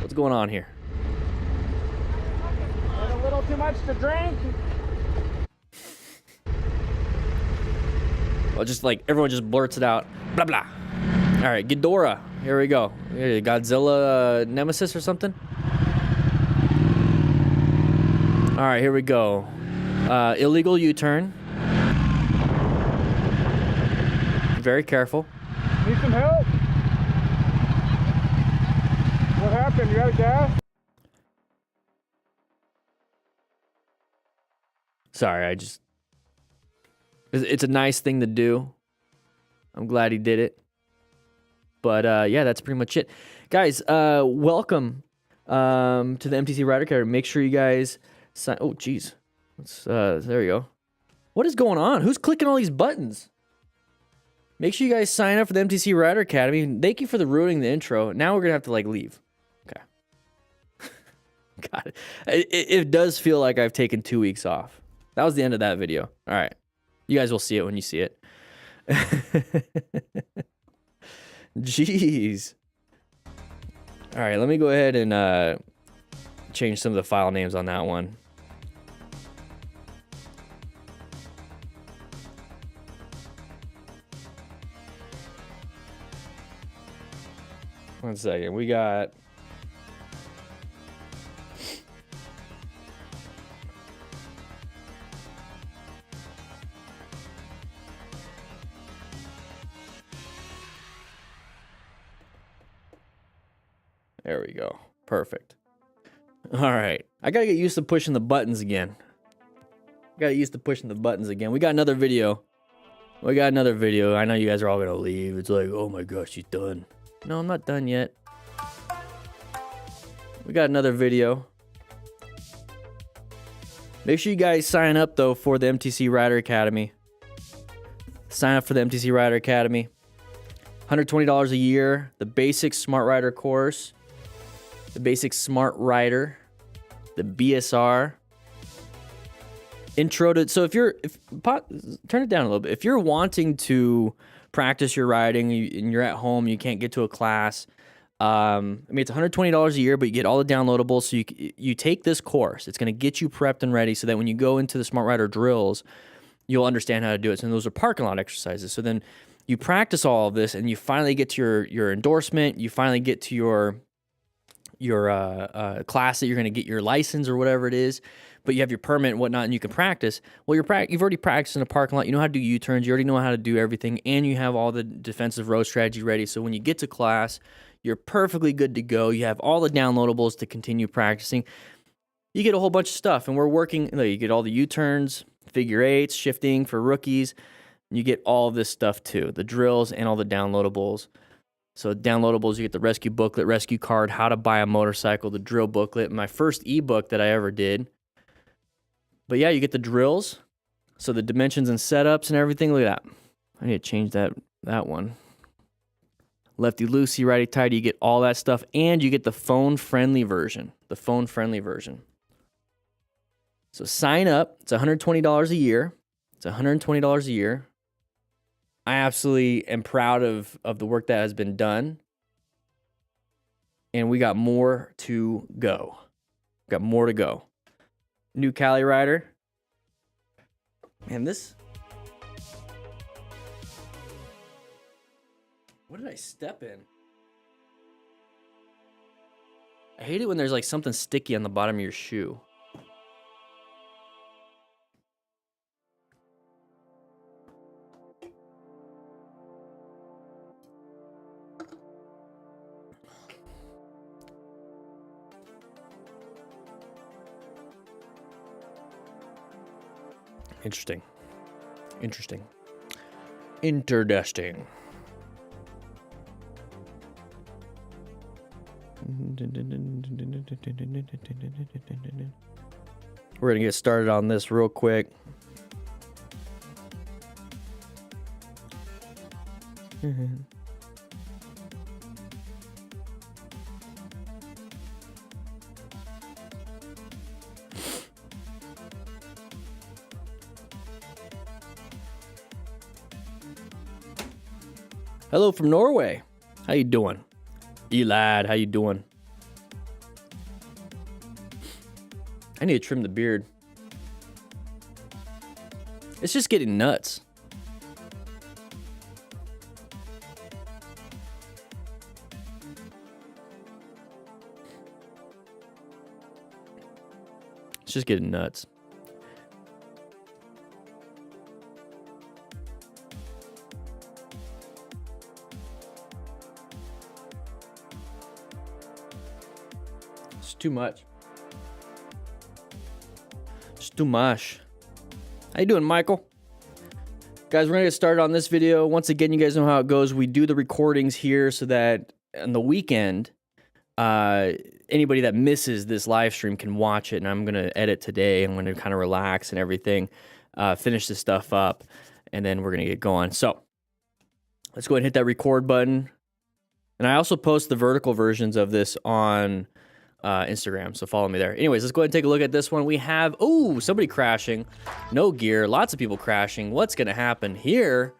What's going on here? A little too much to drink. Well, just like everyone just blurts it out. Blah, blah. All right, Ghidorah. Here we go. Godzilla Nemesis or something? All right, here we go. Illegal U-turn. Very careful. Need some help? What happened? You out of gas? Sorry, it's a nice thing to do. I'm glad he did it. But yeah, that's pretty much it. Guys, welcome to the MTC Rider Academy. Make sure you guys sign. Oh, geez. There we go. What is going on? Who's clicking all these buttons? Make sure you guys sign up for the MTC Rider Academy. Thank you for ruining the intro. Now we're going to have to, like, leave. Okay. God, it does feel like I've taken 2 weeks off. That was the end of that video. All right. You guys will see it when you see it. Jeez. All right, let me go ahead and change some of the file names on that one. One second. We got... There we go. Perfect. All right. I got to get used to pushing the buttons again. We got another video. I know you guys are all going to leave. It's like, oh my gosh, she's done. No, I'm not done yet. We got another video. Make sure you guys sign up, though, for the MTC Rider Academy. Sign up for the MTC Rider Academy. $120 a year. The basic Smart Rider course. The basic Smart Rider. The BSR. Intro to... So turn it down a little bit. If you're wanting to practice your riding and you're at home, you can't get to a class. I mean, it's $120 a year, but you get all the downloadables. So you take this course. It's going to get you prepped and ready so that when you go into the Smart Rider drills, you'll understand how to do it. So those are parking lot exercises. So then you practice all of this and you finally get to your endorsement. You finally get to your class that you're going to get your license or whatever it is. But you have your permit and whatnot, and you can practice. Well, you've already practiced in a parking lot. You know how to do U-turns. You already know how to do everything, and you have all the defensive road strategy ready. So when you get to class, you're perfectly good to go. You have all the downloadables to continue practicing. You get a whole bunch of stuff, and we're working. You get all the U-turns, figure eights, shifting for rookies. You get all of this stuff too, the drills and all the downloadables. So downloadables, you get the rescue booklet, rescue card, how to buy a motorcycle, the drill booklet, my first ebook that I ever did. But yeah, you get the drills, so the dimensions and setups and everything. Look at that. I need to change that one. Lefty loosey, righty tighty. You get all that stuff, and you get the phone-friendly version. So sign up. It's $120 a year. I absolutely am proud of the work that has been done. And we got more to go. New Cali rider. Man, this... What did I step in? I hate it when there's like something sticky on the bottom of your shoe. Interesting. We're going to get started on this real quick. Hello from Norway. How you doing? Elad, how you doing? I need to trim the beard. It's just getting nuts. It's just getting nuts. It's too much. It's too much. How you doing, Michael? Guys, we're gonna get started on this video. Once again, you guys know how it goes. We do the recordings here so that on the weekend, anybody that misses this live stream can watch it. And I'm gonna edit today. I'm gonna kind of relax and everything, finish this stuff up, and then we're gonna get going. So let's go ahead and hit that record button. And I also post the vertical versions of this on Instagram, so follow me there. Anyways, let's go ahead and take a look at this one. We have, oh, somebody crashing. No gear, lots of people crashing. What's gonna happen here?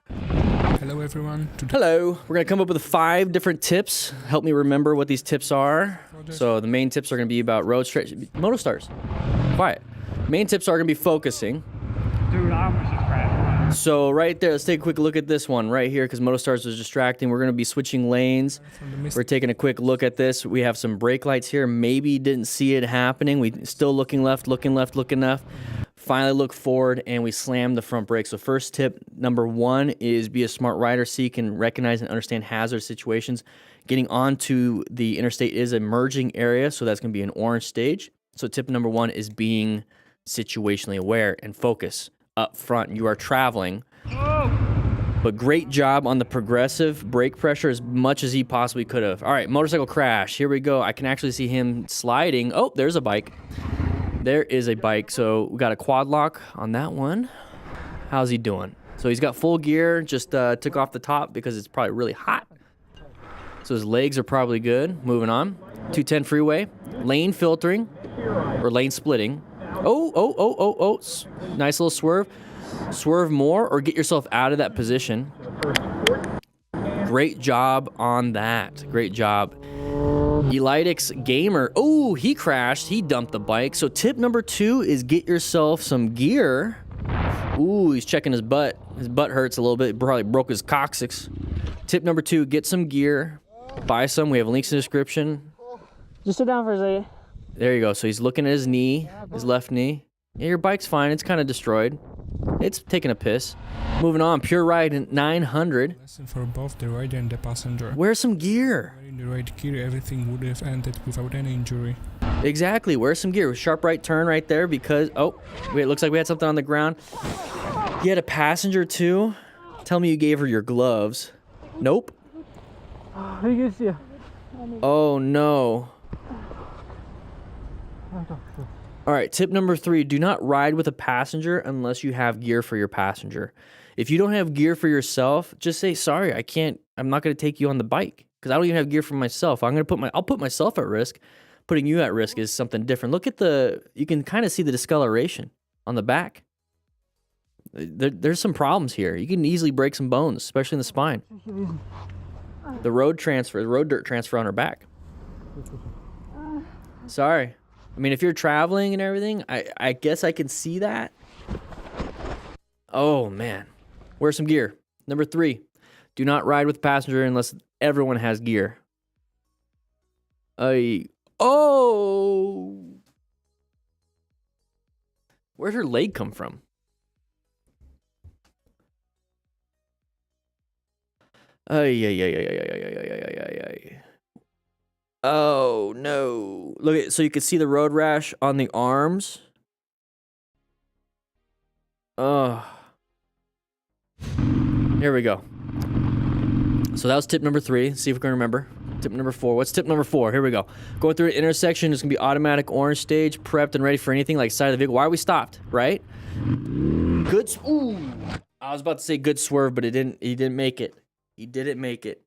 Hello everyone. Hello. We're gonna come up with 5 different tips. Help me remember what these tips are. So the main tips are gonna be about road stretch. Moto stars. Quiet. Main tips are gonna be focusing. Dude, I almost just crashed. So right there, let's take a quick look at this one right here because Motostars was distracting. We're going to be switching lanes. We're taking a quick look at this. We have some brake lights here. Maybe didn't see it happening. We still looking left, looking left, looking left. Finally look forward and we slam the front brake. So first tip, number 1 is be a smart rider so you can recognize and understand hazard situations. Getting onto the interstate is a merging area, so that's going to be an orange stage. So tip number 1 is being situationally aware and focus. Up front, you are traveling, but great job on the progressive brake pressure as much as he possibly could have. All right, motorcycle crash. Here we go. I can actually see him sliding. Oh, there's a bike. There is a bike. So we got a quad lock on that one. How's he doing? So he's got full gear. Just took off the top because it's probably really hot. So his legs are probably good. Moving on. 210 freeway. Lane filtering or lane splitting. Oh. Nice little swerve. Swerve more or get yourself out of that position. Great job on that. Great job. Elitix Gamer. Oh, he crashed. He dumped the bike. So tip number 2 is get yourself some gear. Ooh, he's checking his butt. His butt hurts a little bit. Probably broke his coccyx. Tip number 2, get some gear. Buy some. We have links in the description. Just sit down for a second. There you go. So he's looking at his knee, his left knee. Yeah, your bike's fine. It's kind of destroyed. It's taking a piss. Moving on. Pure Ride 900. Lesson for both the rider and the passenger. Wear some gear. Wearing the right gear, everything would have ended without any injury. Exactly. Wear some gear. Sharp right turn right there because... Oh, wait, it looks like we had something on the ground. You had a passenger too? Tell me you gave her your gloves. Nope. He gets you. Oh, no. All right, tip number 3, do not ride with a passenger unless you have gear for your passenger. If you don't have gear for yourself, just say, sorry, I'm not going to take you on the bike because I don't even have gear for myself. I'll put myself at risk. Putting you at risk is something different. Look at you can kind of see the discoloration on the back. There's some problems here. You can easily break some bones, especially in the spine. The road dirt transfer on her back. Sorry. I mean, if you're traveling and everything, I guess I can see that. Oh, man. Wear some gear. Number 3, do not ride with a passenger unless everyone has gear. Oh! Where'd her leg come from? Oh, no. Look at, so you can see the road rash on the arms. Oh. Here we go. So that was tip number 3. See if we can remember. Tip number 4. What's tip number 4? Here we go. Going through an intersection. It's going to be automatic orange stage, prepped and ready for anything like side of the vehicle. Why are we stopped, right? Good. Ooh. I was about to say good swerve, but he didn't make it. He didn't make it.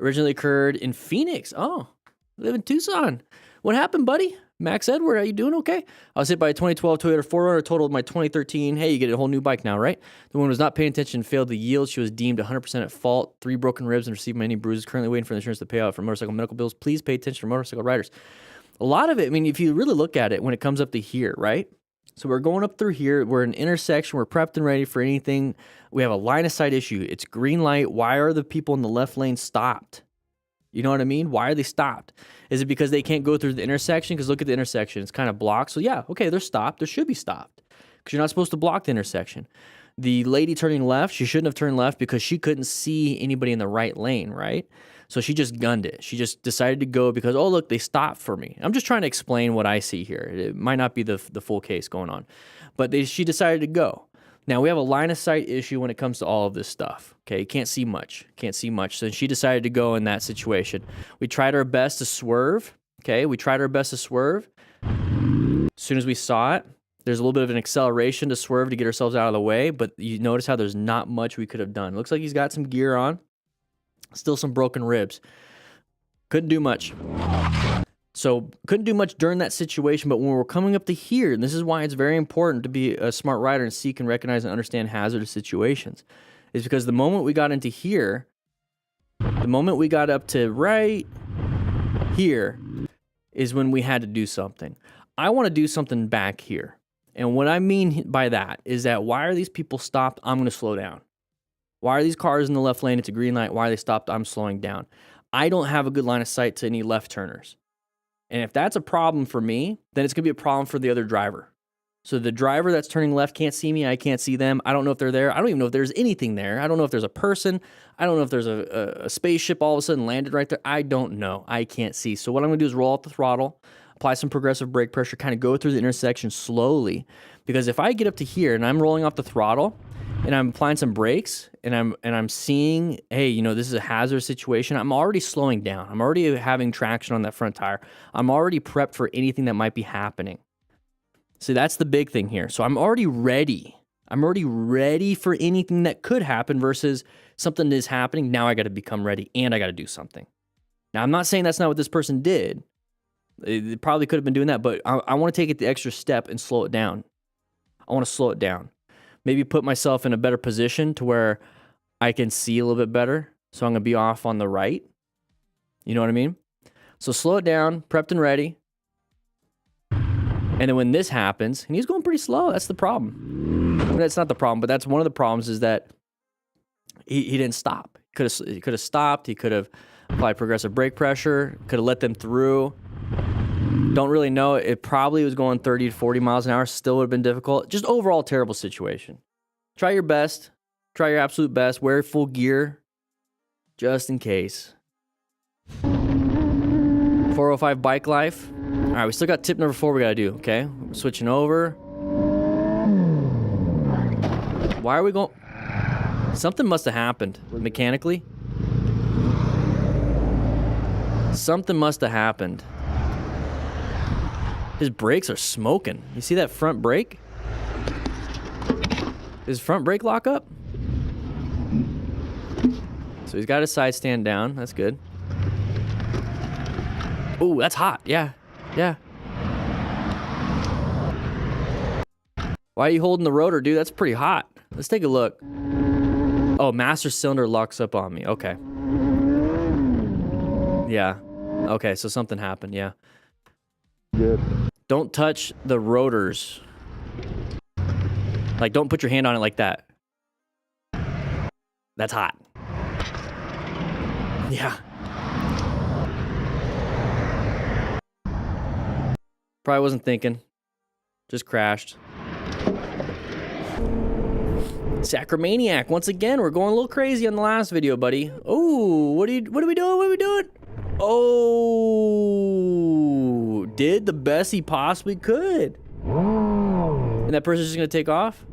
Originally occurred in Phoenix. Oh. Live in Tucson. What happened, buddy? Max Edward, are you doing okay? I was hit by a 2012 Toyota 4Runner, totaled my 2013. Hey, you get a whole new bike now, right? The woman was not paying attention and failed to yield. She was deemed 100% at fault. 3 broken ribs and received many bruises. Currently waiting for the insurance to pay out for motorcycle medical bills. Please pay attention to motorcycle riders. A lot of it, I mean, if you really look at it when it comes up to here, right? So we're going up through here. We're in an intersection. We're prepped and ready for anything. We have a line of sight issue. It's green light. Why are the people in the left lane stopped? You know what I mean? Why are they stopped? Is it because they can't go through the intersection? Because look at the intersection. It's kind of blocked. So yeah, okay, they're stopped. They should be stopped because you're not supposed to block the intersection. The lady turning left, she shouldn't have turned left because she couldn't see anybody in the right lane, right? So she just gunned it. She just decided to go because, oh, look, they stopped for me. I'm just trying to explain what I see here. It might not be the full case going on. But she decided to go. Now we have a line of sight issue when it comes to all of this stuff. Okay, you can't see much. Can't see much. So she decided to go in that situation. We tried our best to swerve. Okay, we tried our best to swerve. As soon as we saw it, there's a little bit of an acceleration to swerve to get ourselves out of the way, but you notice how there's not much we could have done. Looks like he's got some gear on. Still some broken ribs. Couldn't do much. So couldn't do much during that situation, but when we're coming up to here, and this is why it's very important to be a smart rider and seek and recognize and understand hazardous situations, is because the moment we got into here, the moment we got up to right here is when we had to do something. I want to do something back here. And what I mean by that is that why are these people stopped? I'm going to slow down. Why are these cars in the left lane? It's a green light. Why are they stopped? I'm slowing down. I don't have a good line of sight to any left turners. And if that's a problem for me, then it's going to be a problem for the other driver. So the driver that's turning left can't see me. I can't see them. I don't know if they're there. I don't even know if there's anything there. I don't know if there's a person. I don't know if there's a spaceship all of a sudden landed right there. I don't know. I can't see. So what I'm going to do is roll out the throttle, apply some progressive brake pressure, kind of go through the intersection slowly. Because if I get up to here and I'm rolling off the throttle and I'm applying some brakes and I'm seeing, hey, you know, this is a hazardous situation, I'm already slowing down. I'm already having traction on that front tire. I'm already prepped for anything that might be happening. See, that's the big thing here. So I'm already ready. I'm already ready for anything that could happen versus something is happening. Now I got to become ready and I got to do something. Now, I'm not saying that's not what this person did. They probably could have been doing that, but I want to take it the extra step and slow it down. I want to slow it down. Maybe put myself in a better position to where I can see a little bit better. So I'm going to be off on the right. You know what I mean? So slow it down, prepped and ready. And then when this happens, and he's going pretty slow, that's the problem. I mean, that's not the problem, but that's one of the problems is that he didn't stop. He could have stopped. He could have applied progressive brake pressure, could have let them through. Don't really know. It probably was going 30 to 40 miles an hour. Still would have been difficult. Just overall terrible situation. Try your best. Try your absolute best. Wear full gear just in case. 405 bike life. All right, we still got tip number 4 we got to do, okay? We're switching over. Why are we going? Something must have happened mechanically. Something must have happened. His brakes are smoking. You see that front brake? His front brake lock up? So he's got his side stand down. That's good. Ooh, that's hot. Yeah. Yeah. Why are you holding the rotor, dude? That's pretty hot. Let's take a look. Oh, master cylinder locks up on me. Okay. Yeah. Okay, so something happened. Yeah. Good. Don't touch the rotors. Like, don't put your hand on it like that. That's hot. Yeah. Probably wasn't thinking. Just crashed. Sacramaniac, once again, we're going a little crazy on the last video, buddy. Oh, what are we doing? What are we doing? Oh, did the best he possibly could. And that person's just gonna take off?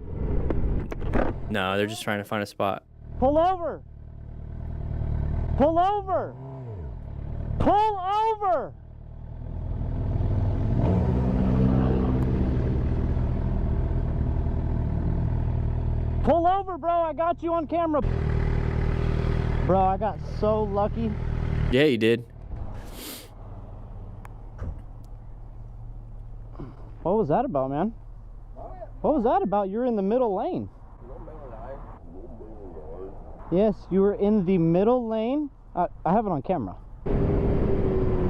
No, they're just trying to find a spot. Pull over! Pull over! Pull over! Pull over, bro. I got you on camera. Bro, I got so lucky. Yeah, you did. What was that about, man? What was that about? You're in the middle lane. Yes, you were in the middle lane. I have it on camera.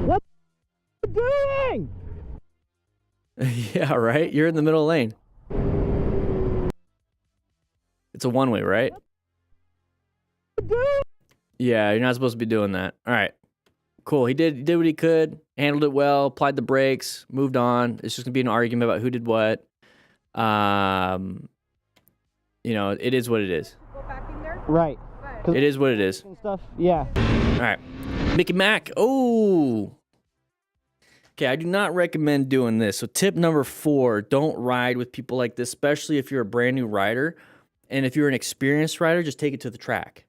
What are you doing? Yeah, right? You're in the middle lane. It's a one-way, right? Yeah, you're not supposed to be doing that. All right. Cool. He did what he could, handled it well, applied the brakes, moved on. It's just going to be an argument about who did what. You know, it is what it is. Go back in there? Right. It is what it is. And stuff. Yeah. All right. Mickey Mac. Oh. Okay, I do not recommend doing this. So tip number 4, don't ride with people like this, especially if you're a brand new rider And if you're an experienced rider, just take it to the track.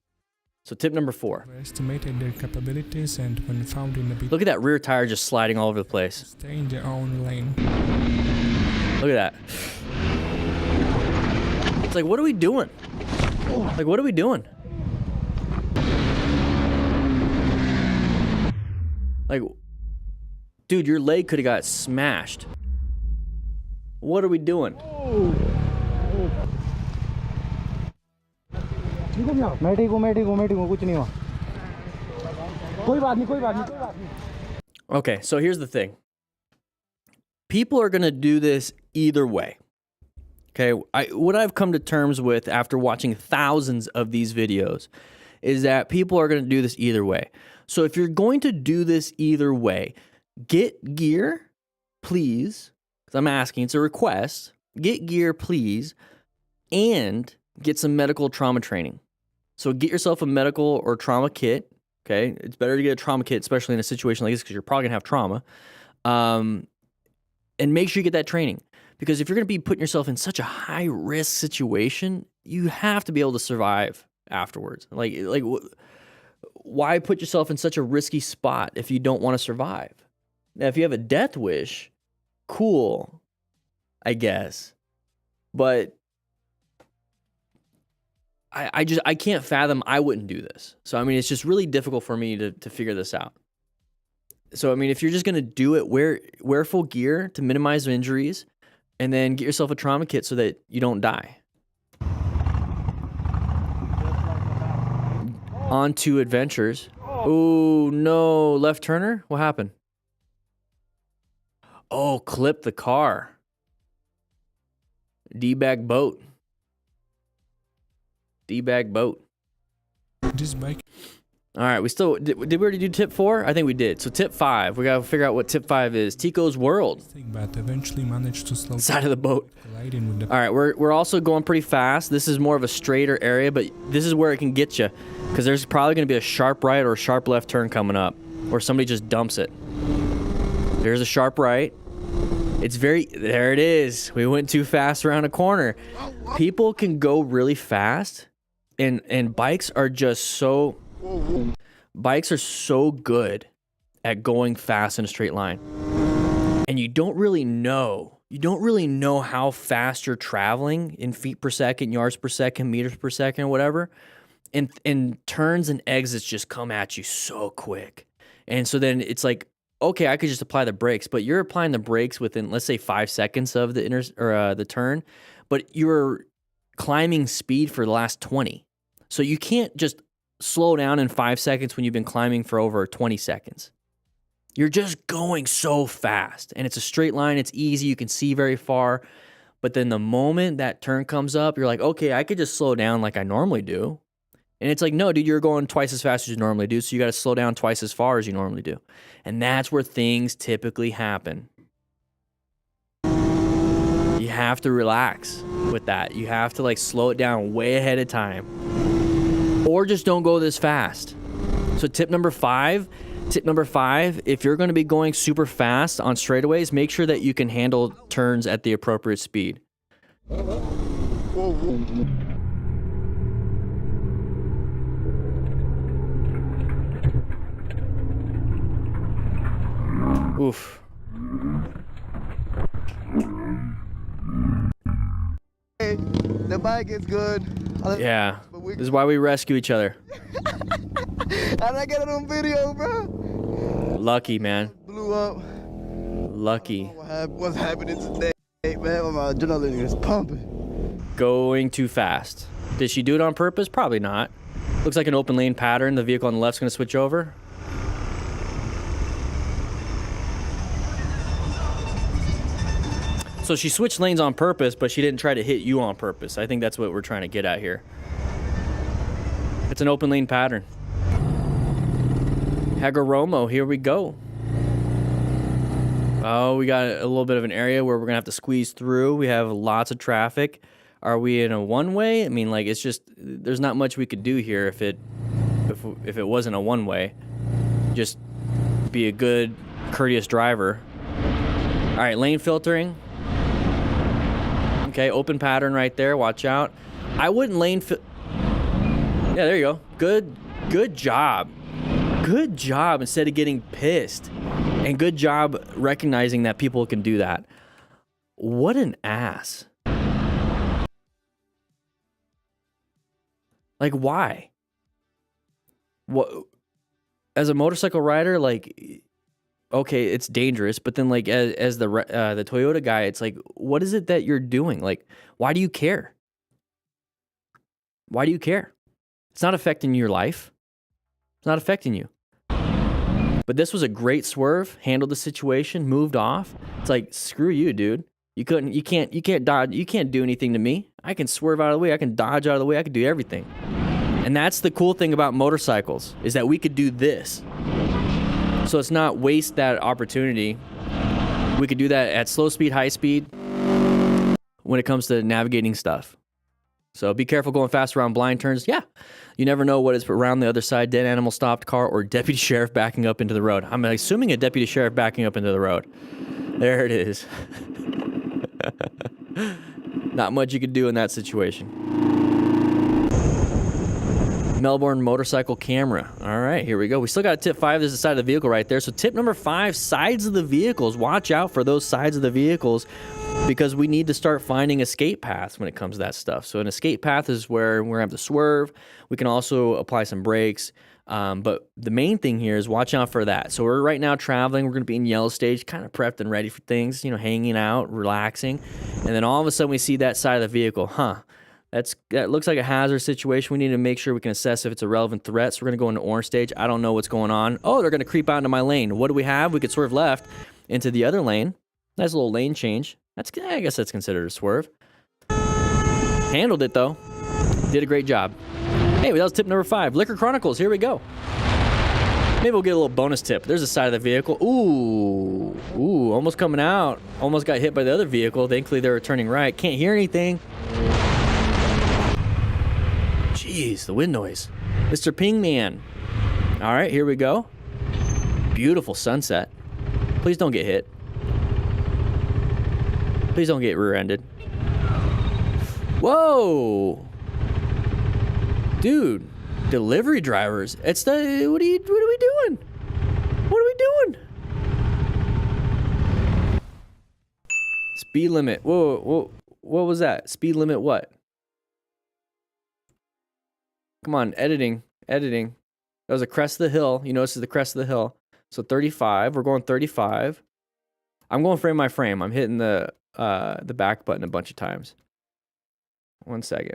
So tip number 4. Overestimated their capabilities and when found in a bit, Look at that rear tire just sliding all over the place. stay in their own lane. Look at that. It's like, what are we doing? Like, what are we doing? Like, dude, your leg could have got smashed. What are we doing? मैं ठीक हूँ कुछ नहीं हुआ कोई बात नहीं Okay, so here's the thing. People are going to do this either way. Okay, what I've come to terms with after watching thousands of these videos is that people are going to do this either way. So if you're going to do this either way, get gear, please, because I'm asking, it's a request, get gear, please, and get some medical trauma training. So get yourself a medical or trauma kit, okay? It's better to get a trauma kit, especially in a situation like this, because you're probably going to have trauma. And make sure you get that training. Because if you're going to be putting yourself in such a high-risk situation, you have to be able to survive afterwards. Like, why put yourself in such a risky spot if you don't want to survive? Now, if you have a death wish, cool, I guess. But I can't fathom I wouldn't do this. So, I mean, it's just really difficult for me to figure this out. So, I mean, if you're just going to do it, wear full gear to minimize injuries, and then get yourself a trauma kit so that you don't die. On to adventures. Oh, no. Left turner? What happened? Oh, clip the car. D-bag boat. D-bag boat. This bike All right, did we already do tip 4? I think we did. So tip 5, we got to figure out what tip 5 is. Tico's World. thing, but eventually managed to slow Side of the boat. colliding with the All right, we're also going pretty fast. This is more of a straighter area, but this is where it can get you, because there's probably going to be a sharp right or a sharp left turn coming up, or somebody just dumps it. There's a sharp right. There it is. We went too fast around a corner. People can go really fast, and bikes are so good at going fast in a straight line. And you don't really know how fast you're traveling in feet per second, yards per second, meters per second, or whatever. And turns and exits just come at you so quick. And so then it's like, okay, I could just apply the brakes, but you're applying the brakes within, let's say, 5 seconds of the turn, but you're climbing speed for the last 20. So you can't just slow down in 5 seconds when you've been climbing for over 20 seconds. You're just going so fast, and it's a straight line. It's easy. You can see very far. But then the moment that turn comes up, you're like, okay, I could just slow down like I normally do. And it's like, no, dude, you're going twice as fast as you normally do, so you got to slow down twice as far as you normally do. And that's where things typically happen. You have to relax with that. You have to like slow it down way ahead of time. Or just don't go this fast. So tip number 5, if you're going to be going super fast on straightaways, make sure that you can handle turns at the appropriate speed. Oof. Hey, the bike is good. Yeah, this is why we rescue each other. And I got it on video, bro. Lucky, man. Blew up. Lucky. What's happening today, man? My adrenaline is pumping. Going too fast. Did she do it on purpose? Probably not. Looks like an open lane pattern. The vehicle on the left's going to switch over. So she switched lanes on purpose, but she didn't try to hit you on purpose. I think that's what we're trying to get at here. It's an open lane pattern. Hagoromo, here we go. Oh, we got a little bit of an area where we're gonna have to squeeze through. We have lots of traffic. Are we in a one-way? I mean, like, it's just, there's not much we could do here if it wasn't a one-way. Just be a good, courteous driver. All right, lane filtering. Okay, open pattern right there. Watch out. I wouldn't lane fill. Yeah, there you go. Good job. Good job instead of getting pissed. And good job recognizing that people can do that. What an ass. Like, why? What? As a motorcycle rider, like, okay, it's dangerous, but then like as the Toyota guy, it's like, what is it that you're doing? Like, why do you care? Why do you care? It's not affecting your life. It's not affecting you. But this was a great swerve, handled the situation, moved off. It's like, screw you, dude. You can't dodge, you can't do anything to me. I can swerve out of the way, I can dodge out of the way, I can do everything. And that's the cool thing about motorcycles, is that we could do this. So it's not waste that opportunity. We could do that at slow speed, high speed when it comes to navigating stuff. So be careful going fast around blind turns. Yeah, you never know what is around the other side, dead animal, stopped car, or deputy sheriff backing up into the road. I'm assuming a deputy sheriff backing up into the road. There it is. Not much you could do in that situation. Melbourne motorcycle camera. All right, here we go. We still got tip 5. There's the side of the vehicle right there. So tip number 5, sides of the vehicles. Watch out for those sides of the vehicles because we need to start finding escape paths when it comes to that stuff. So an escape path is where we're going to have to swerve. We can also apply some brakes. But the main thing here is watch out for that. So we're right now traveling. We're going to be in yellow stage, kind of prepped and ready for things, you know, hanging out, relaxing. And then all of a sudden we see that side of the vehicle. That looks like a hazard situation. We need to make sure we can assess if it's a relevant threat. So we're going to go into orange stage. I don't know what's going on. Oh, they're going to creep out into my lane. What do we have? We could swerve left into the other lane. Nice little lane change. I guess that's considered a swerve. Handled it, though. Did a great job. Hey, that was tip number 5. Liquor Chronicles. Here we go. Maybe we'll get a little bonus tip. There's the side of the vehicle. Ooh, almost coming out. Almost got hit by the other vehicle. Thankfully, they were turning right. Can't hear anything. Jeez, the wind noise. Mr. Ping Man. All right, here we go. Beautiful sunset. Please don't get hit. Please don't get rear-ended. Whoa. Dude, delivery drivers. What are we doing? What are we doing? Speed limit. Whoa. What was that? Speed limit what? Come on, editing. That was a crest of the hill. You notice it's the crest of the hill. So 35. We're going 35. I'm going frame by frame. I'm hitting the back button a bunch of times. 1 second.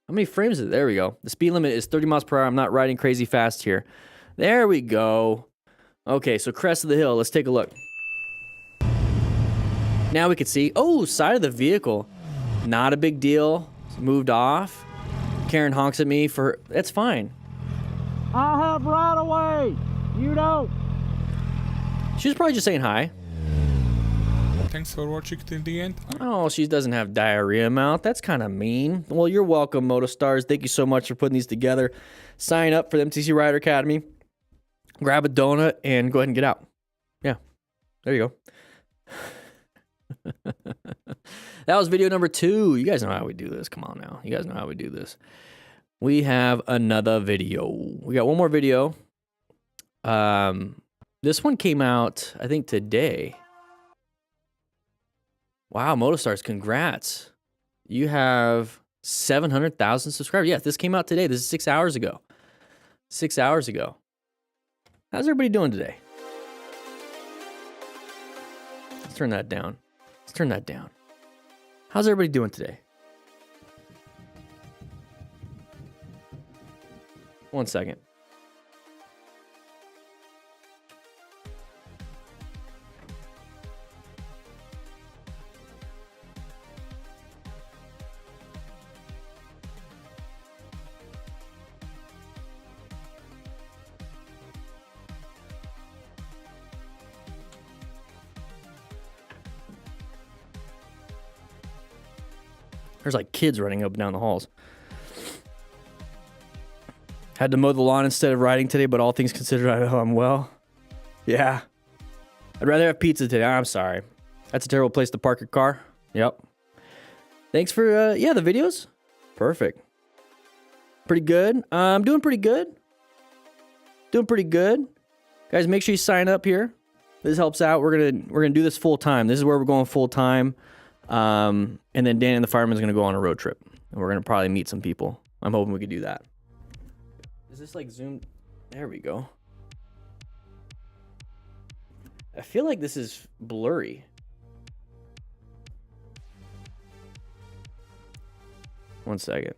How many frames is it? There we go. The speed limit is 30 miles per hour. I'm not riding crazy fast here. There we go. Okay, so crest of the hill. Let's take a look. Now we can see, oh, side of the vehicle. Not a big deal. Moved off. Karen honks at me for, that's fine. I have right away. You don't. She was probably just saying hi. Thanks for watching till the end. Oh, she doesn't have diarrhea mouth. That's kind of mean. Well, you're welcome, MotoStars. Thank you so much for putting these together. Sign up for the MTC Rider Academy. Grab a donut and go ahead and get out. Yeah, there you go. That was video number 2. You guys know how we do this. Come on now. You guys know how we do this. We have another video. We got one more video. This one came out, I think, today. Wow, MotoStars, congrats. You have 700,000 subscribers. Yes, this came out today. This is 6 hours ago. 6 hours ago. How's everybody doing today? Let's turn that down. Let's turn that down. How's everybody doing today? 1 second. There's like kids running up and down the halls. Had to mow the lawn instead of riding today, but all things considered, I'm well. Yeah. I'd rather have pizza today. I'm sorry. That's a terrible place to park your car. Yep. Thanks for, yeah, the videos. Perfect. Pretty good. I'm doing pretty good. Doing pretty good. Guys, make sure you sign up here. This helps out. We're gonna do this full time. This is where we're going full time. And then Dan and the Fireman's gonna go on a road trip. And we're gonna probably meet some people. I'm hoping we could do that. Is this like zoomed? There we go. I feel like this is blurry. One second.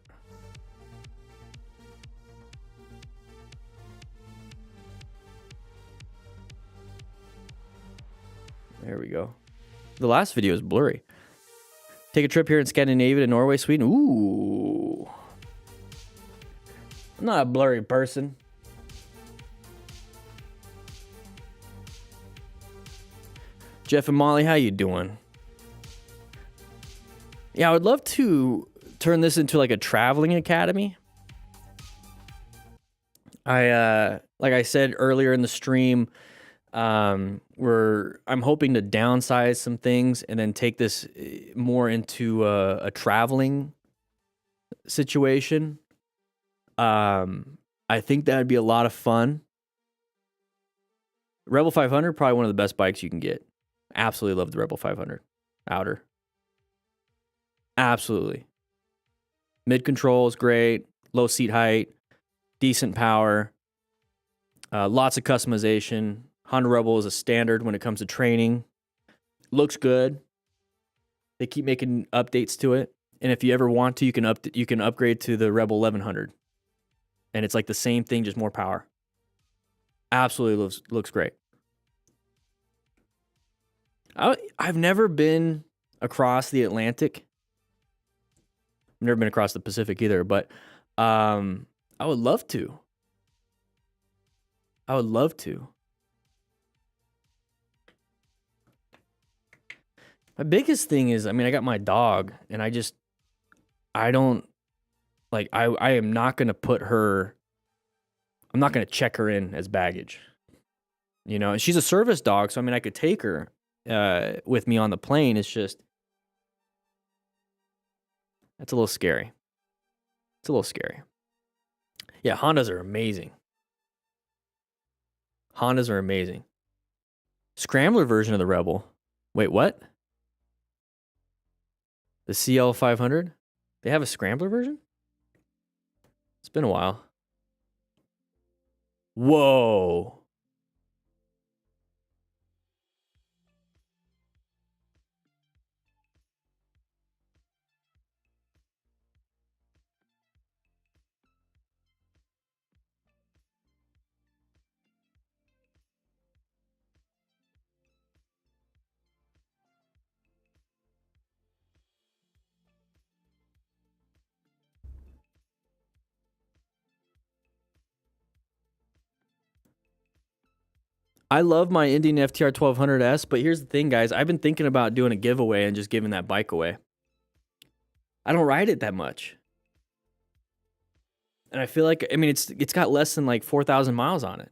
There we go. The last video is blurry. Take a trip here in Scandinavia to Norway, Sweden. Ooh. I'm not a blurry person. Jeff and Molly, how you doing? Yeah, I would love to turn this into like a traveling academy. Like I said earlier in the stream, I'm hoping to downsize some things and then take this more into a traveling situation. I think that'd be a lot of fun. Rebel 500, probably one of the best bikes you can get. Absolutely love the Rebel 500 outer. Absolutely. Mid control is great. Low seat height. Decent power. Lots of customization. Honda Rebel is a standard when it comes to training. Looks good. They keep making updates to it. And if you ever want to, you can upgrade to the Rebel 1100. And it's like the same thing, just more power. Absolutely looks great. I've never been across the Atlantic. I've never been across the Pacific either, but I would love to. I would love to. My biggest thing is, I mean, I got my dog, and I don't, like, I am not going to put her, I'm not going to check her in as baggage. You know, and she's a service dog, so I mean, I could take her with me on the plane. It's just, that's a little scary. It's a little scary. Yeah, Hondas are amazing. Hondas are amazing. Scrambler version of the Rebel. Wait, what? The CL500? They have a Scrambler version? It's been a while. Whoa. I love my Indian FTR 1200S, but here's the thing, guys. I've been thinking about doing a giveaway and just giving that bike away. I don't ride it that much. And I feel like, I mean, it's got less than like 4,000 miles on it.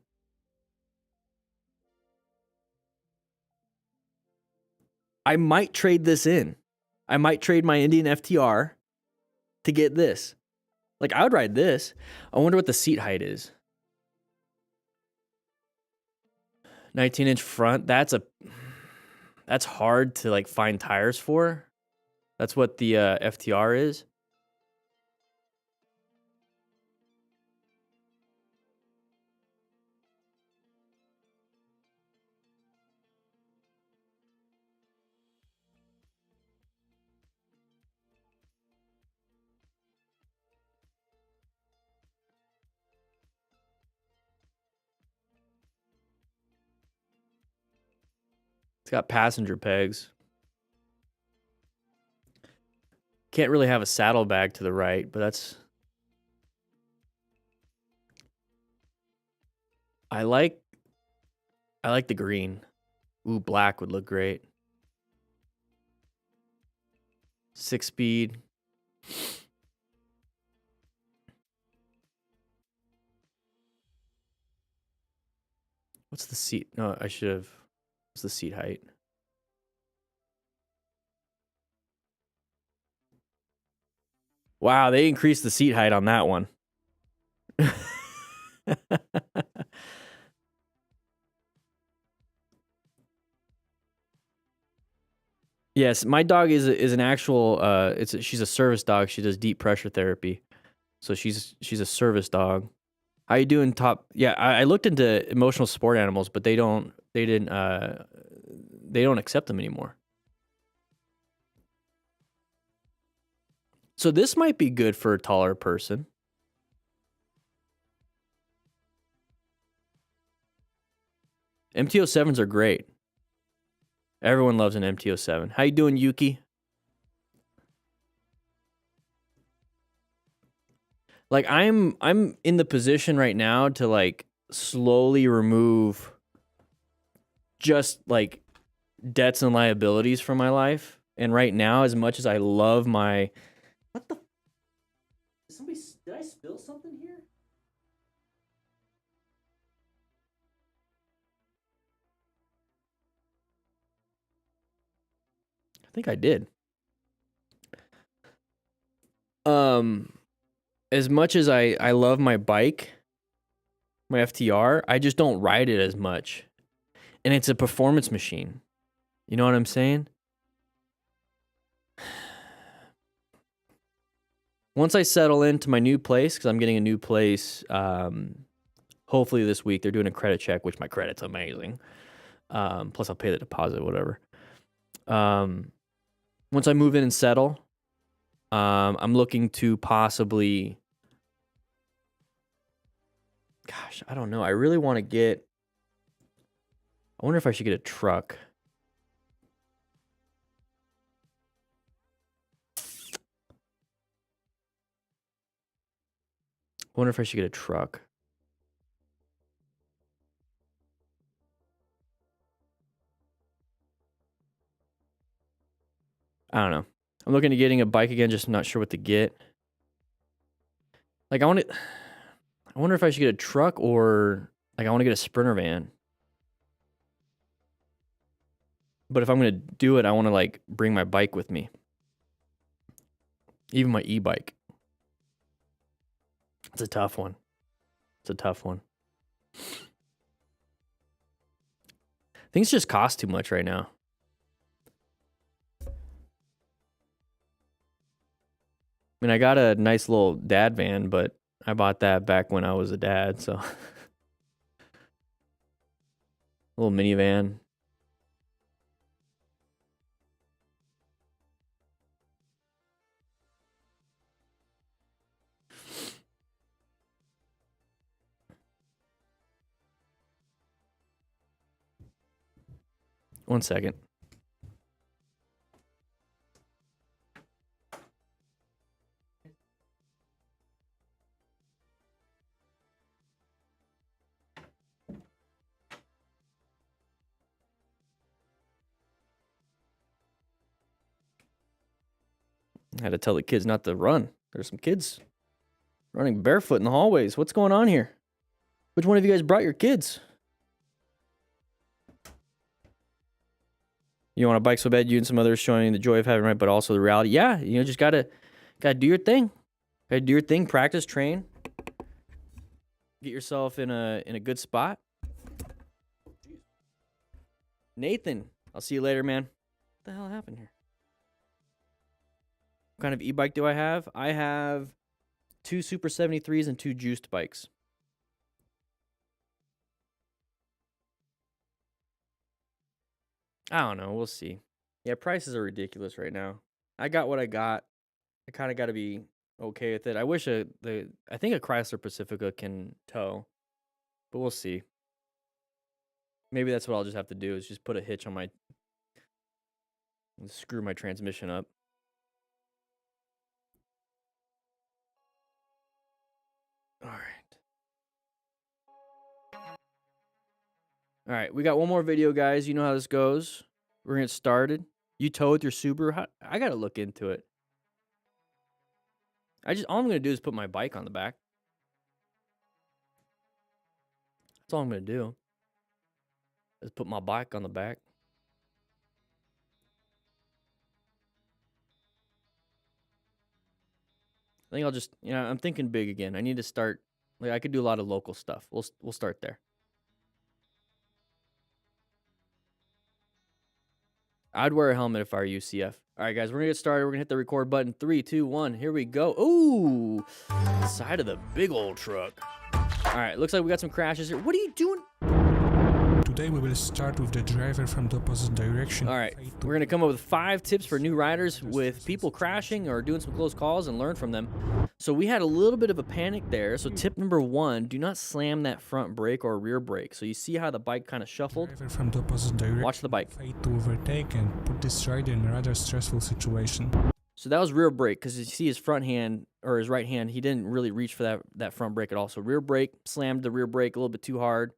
I might trade this in. I might trade my Indian FTR to get this. Like, I would ride this. I wonder what the seat height is. 19-inch front. That's hard to like find tires for. That's what the FTR is. It's got passenger pegs. Can't really have a saddlebag to the right, but that's... I like the green. Ooh, black would look great. 6-speed. What's the seat? No, I should have... What's the seat height? Wow, they increased the seat height on that one. Yes, my dog is an actual she's a service dog. She does deep pressure therapy. So she's a service dog. How you doing, Top? Yeah, I looked into emotional support animals, but they don't accept them anymore. So this might be good for a taller person. MTO7s are great. Everyone loves an MTO7. How you doing, Yuki? Like I'm in the position right now to like slowly remove just like debts and liabilities from my life. And right now, as much as I love my what the did I spill something here? I think I did. As much as I love my bike, my FTR, I just don't ride it as much. And it's a performance machine. You know what I'm saying? Once I settle into my new place, because I'm getting a new place, hopefully this week, they're doing a credit check, which my credit's amazing. Plus I'll pay the deposit, whatever. Once I move in and settle, I'm looking to possibly, gosh, I don't know. I really want to get, I wonder if I should get a truck. I wonder if I should get a truck. I don't know. I'm looking at getting a bike again, just not sure what to get. Like I wonder if I should get a truck or like I want to get a Sprinter van. But if I'm going to do it, I want to like bring my bike with me. Even my e-bike. It's a tough one. It's a tough one. Things just cost too much right now. I mean, I got a nice little dad van, but I bought that back when I was a dad, so. A little minivan. One second. I had to tell the kids not to run. There's some kids running barefoot in the hallways. What's going on here? Which one of you guys brought your kids? You want a bike so bad, you and some others showing the joy of having right, but also the reality. Yeah, you know, just gotta do your thing. Gotta do your thing. Practice, train. Get yourself in a good spot. Nathan, I'll see you later, man. What the hell happened here? What kind of e-bike do I have? I have 2 Super 73s and 2 juiced bikes. I don't know. We'll see. Yeah, prices are ridiculous right now. I got what I got. I kind of got to be okay with it. I wish I think a Chrysler Pacifica can tow, but we'll see. Maybe that's what I'll just have to do is just put a hitch on my, and screw my transmission up. All right. All right, we got one more video, guys. You know how this goes. We're gonna get started. You tow with your Subaru? I gotta look into it. All I'm gonna do is put my bike on the back. That's all I'm gonna do. Is put my bike on the back. I think I'll just, I'm thinking big again. I need to start, like, I could do a lot of local stuff. We'll start there. I'd wear a helmet if I were you, CF. All right, guys, we're gonna get started. We're gonna hit the record button. 3, 2, 1. Here we go. Ooh, side of the big old truck. All right, looks like we got some crashes here. What are you doing? Today we will start with the driver from the opposite direction. All right, we're gonna come up with 5 tips for new riders with people crashing or doing some close calls and learn from them. So we had a little bit of a panic there. So tip number 1, do not slam that front brake or rear brake. So you see how the bike kind of shuffled? Driver from the opposite direction. Watch the bike. Failed to overtake and put this rider in a rather stressful situation. So that was rear brake because you see his front hand or his right hand, he didn't really reach for that front brake at all. So rear brake, slammed the rear brake a little bit too hard.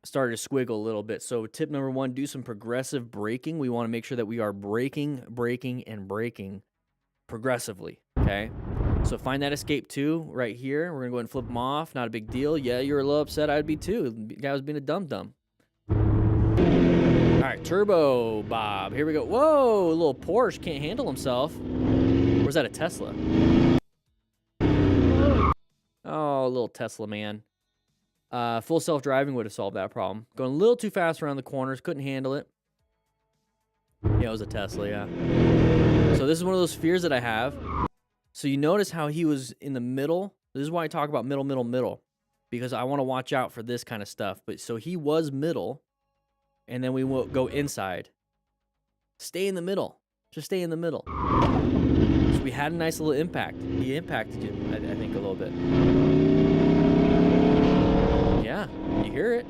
Started to squiggle a little bit. So tip number 1, do some progressive braking. We want to make sure that we are braking, and braking progressively, okay? So find that escape 2 right here. We're going to go ahead and flip them off. Not a big deal. Yeah, you're a little upset. I'd be too. The guy was being a dum-dum. All right, Turbo Bob. Here we go. Whoa, a little Porsche can't handle himself. Or is that a Tesla? Oh, a little Tesla, man. Full self-driving would have solved that problem. Going a little too fast around the corners, couldn't handle it. Yeah, it was a Tesla, yeah. So this is one of those fears that I have. So you notice how he was in the middle. This is why I talk about middle. Because I want to watch out for this kind of stuff. But so he was middle, and then we will go inside. Stay in the middle. Just stay in the middle. So we had a nice little impact. He impacted you, I think, a little bit. Yeah, you hear it.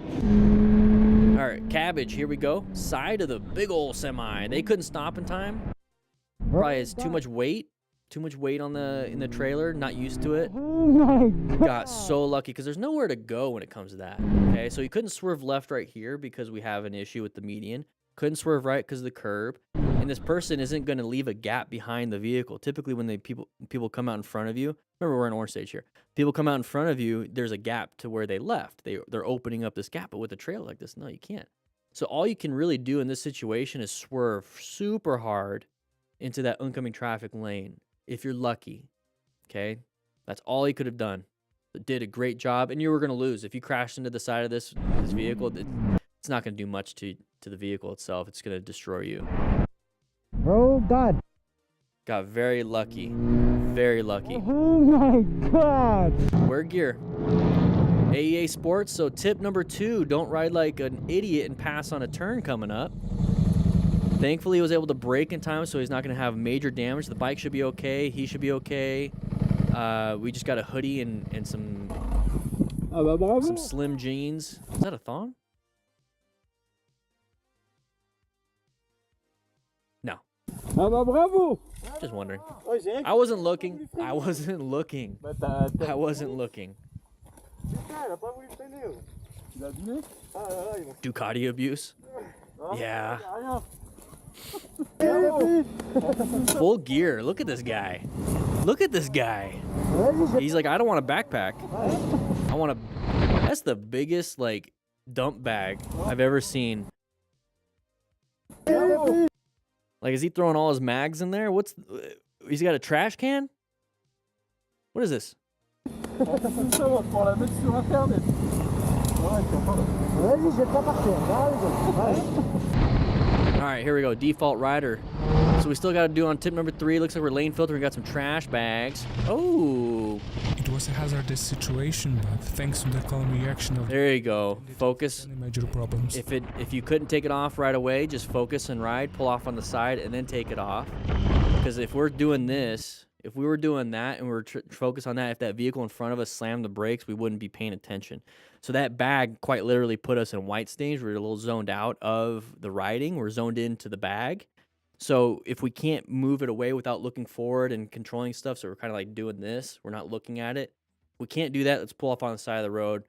All right, Cabbage, here we go. Side of the big old semi. They couldn't stop in time. Probably has too much weight on in the trailer, not used to it. Oh my God. Got so lucky because there's nowhere to go when it comes to that. Okay, so he couldn't swerve left right here because we have an issue with the median. Couldn't swerve right because of the curb. And this person isn't going to leave a gap behind the vehicle. Typically when people come out in front of you, remember we're in orange stage here. People come out in front of you, there's a gap to where they left. They're opening up this gap, but with a trailer like this, no, you can't. So all you can really do in this situation is swerve super hard into that oncoming traffic lane. If you're lucky, okay? That's all he could have done. It did a great job, and you were going to lose. If you crashed into the side of this vehicle, it's not going to do much to the vehicle itself. It's going to destroy you. Oh God. Got very lucky. Very lucky. Oh my God. Wear gear. AEA Sports, so tip number 2, don't ride like an idiot and pass on a turn coming up. Thankfully, he was able to brake in time, so he's not going to have major damage. The bike should be okay. He should be okay. We just got a hoodie and some slim jeans. Is that a thong? No. Bravo. Just wondering. I wasn't looking. I wasn't looking. I wasn't looking. Ducati abuse? Yeah. Full gear. Look at this guy. Look at this guy. He's like, I don't want a backpack. I want a... That's the biggest, like, dump bag I've ever seen. Like, is he throwing all his mags in there? He's got a trash can? What is this? All right, here we go. Default rider. So we still got to do on tip number 3. Looks like we're lane filtering. We got some trash bags. Oh. It was a hazardous situation, but thanks to the calm reaction of... There you go. Focus. Any major problems. If you couldn't take it off right away, just focus and ride. Pull off on the side and then take it off. Because if we're doing this, if we were doing that and we were focused on that, if that vehicle in front of us slammed the brakes, we wouldn't be paying attention. So that bag quite literally put us in white stage. We're a little zoned out of the riding. We're zoned into the bag. So if we can't move it away without looking forward and controlling stuff, so we're kind of like doing this, we're not looking at it. We can't do that. Let's pull off on the side of the road,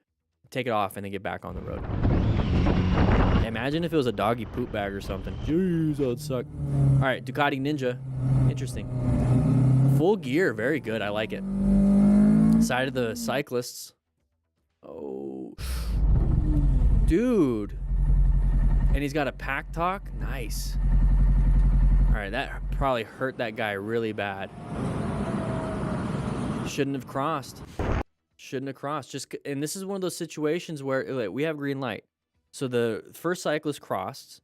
take it off, and then get back on the road. Imagine if it was a doggy poop bag or something. Jeez, that would suck. All right, Ducati Ninja. Interesting. Full gear. Very good. I like it. Side of the cyclists. Oh. Dude. And he's got a pack talk. Nice. All right, that probably hurt that guy really bad. Shouldn't have crossed. Shouldn't have crossed. And this is one of those situations where like, we have green light. So the first cyclist crossed.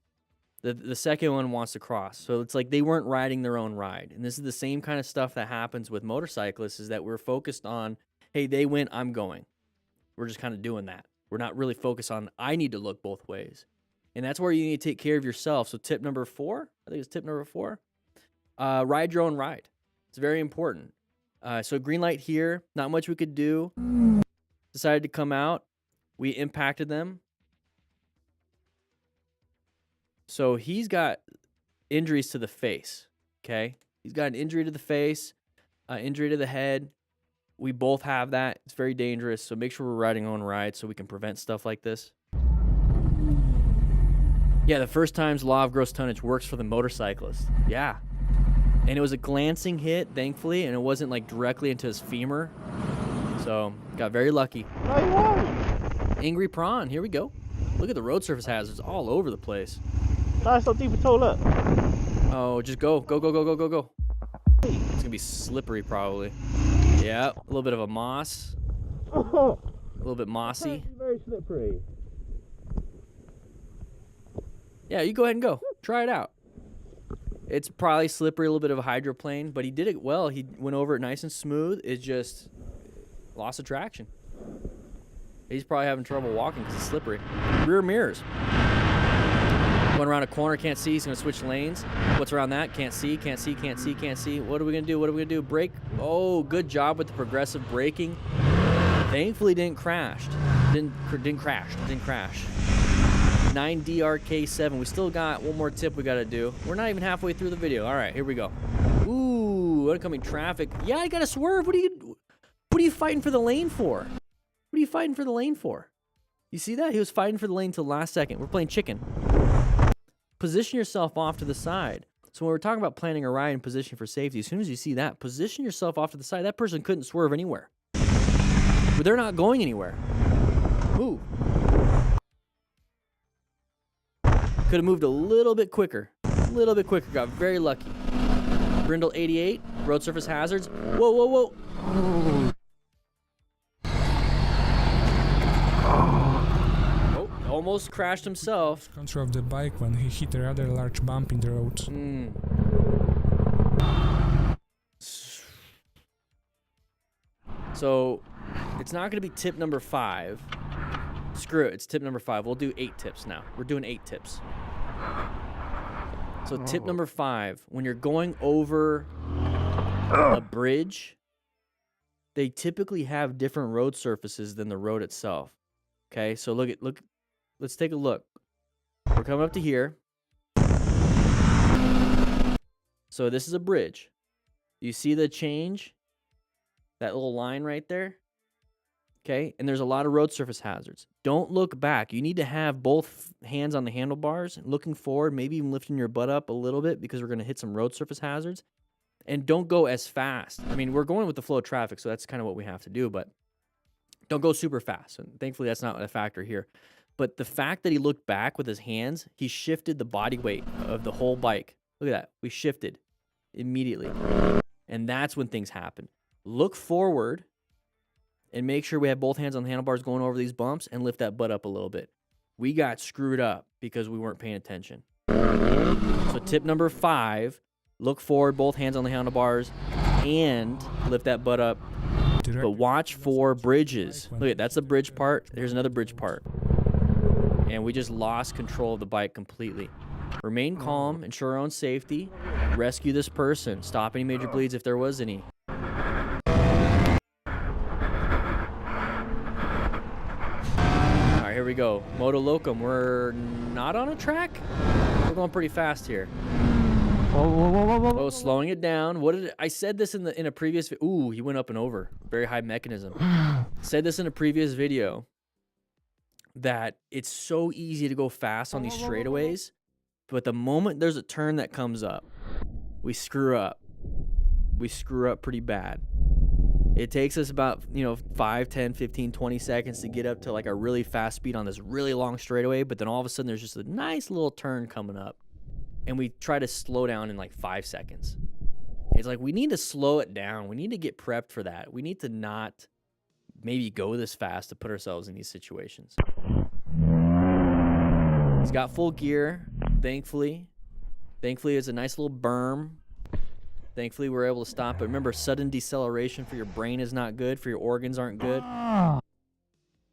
The second one wants to cross. So it's like they weren't riding their own ride. And this is the same kind of stuff that happens with motorcyclists, is that we're focused on, hey, they went, I'm going. We're just kind of doing that. We're not really focused on, I need to look both ways. And that's where you need to take care of yourself. So tip number 4, I think it's tip number 4, ride your own ride. It's very important. So green light here, not much we could do. Decided to come out. We impacted them. So he's got injuries to the face, okay? He's got an injury to the face, injury to the head. We both have that. It's very dangerous, so make sure we're riding our own ride so we can prevent stuff like this. Yeah, the first time's law of gross tonnage works for the motorcyclist. Yeah. And it was a glancing hit, thankfully, and it wasn't like directly into his femur. So, got very lucky. Angry prawn, here we go. Look at the road surface hazards all over the place. Nice little deeper toe, look. Oh, just go. Go, go, go, go, go, go. It's gonna be slippery, probably. Yeah, a little bit of a moss. A little bit mossy. Very slippery. Yeah, you go ahead and go. Try it out. It's probably slippery, a little bit of a hydroplane, but he did it well. He went over it nice and smooth. It just lost of traction. He's probably having trouble walking because it's slippery. Rear mirrors. Going around a corner, can't see. He's going to switch lanes. What's around that? Can't see, can't see, can't see, can't see. What are we going to do? What are we going to do? Brake. Oh, good job with the progressive braking. Thankfully, didn't crash. Didn't crash. 9DRK7. We still got one more tip we got to do. We're not even halfway through the video. All right, here we go. Ooh, oncoming traffic. Yeah, I got to swerve. What are you fighting for the lane for? What are you fighting for the lane for? You see that? He was fighting for the lane till the last second. We're playing chicken. Position yourself off to the side. So when we're talking about planning a ride and positioning for safety, as soon as you see that, position yourself off to the side. That person couldn't swerve anywhere. But they're not going anywhere. Move. Could have moved a little bit quicker. A little bit quicker. Got very lucky. Brindle 88. Road surface hazards. Whoa, whoa, whoa. Oh, almost crashed himself. Control of the bike when he hit a rather large bump in the road. So, it's not going to be tip number 5. Screw it, it's tip number 5. We'll do 8 tips now. We're doing 8 tips. So tip number 5, when you're going over a bridge, they typically have different road surfaces than the road itself. Okay, so look, let's take a look. We're coming up to here. So this is a bridge. You see the change? That little line right there? Okay, and there's a lot of road surface hazards. Don't look back. You need to have both hands on the handlebars, looking forward, maybe even lifting your butt up a little bit because we're going to hit some road surface hazards. And don't go as fast. I mean, we're going with the flow of traffic, so that's kind of what we have to do, but don't go super fast. And thankfully, that's not a factor here. But the fact that he looked back with his hands, he shifted the body weight of the whole bike. Look at that. We shifted immediately. And that's when things happen. Look forward and make sure we have both hands on the handlebars going over these bumps and lift that butt up a little bit. We got screwed up because we weren't paying attention. So tip number 5, look forward, both hands on the handlebars, and lift that butt up. But watch for bridges. Look at that's the bridge part. Here's another bridge part. And we just lost control of the bike completely. Remain calm, ensure our own safety, rescue this person, stop any major bleeds if there was any. Here we go. Moto Locum. We're not on a track. We're going pretty fast here. Oh, slowing it down. What did I said this in a previous? Ooh, he went up and over. Very high mechanism. Said this in a previous video that it's so easy to go fast on these straightaways, but the moment there's a turn that comes up, we screw up. We screw up pretty bad. It takes us about, 5, 10, 15, 20 seconds to get up to like a really fast speed on this really long straightaway, but then all of a sudden there's just a nice little turn coming up, and we try to slow down in like 5 seconds. It's like we need to slow it down. We need to get prepped for that. We need to not maybe go this fast to put ourselves in these situations. He's got full gear, thankfully. Thankfully, it's a nice little berm. Thankfully, we're able to stop. But remember, sudden deceleration for your brain is not good. For your organs aren't good.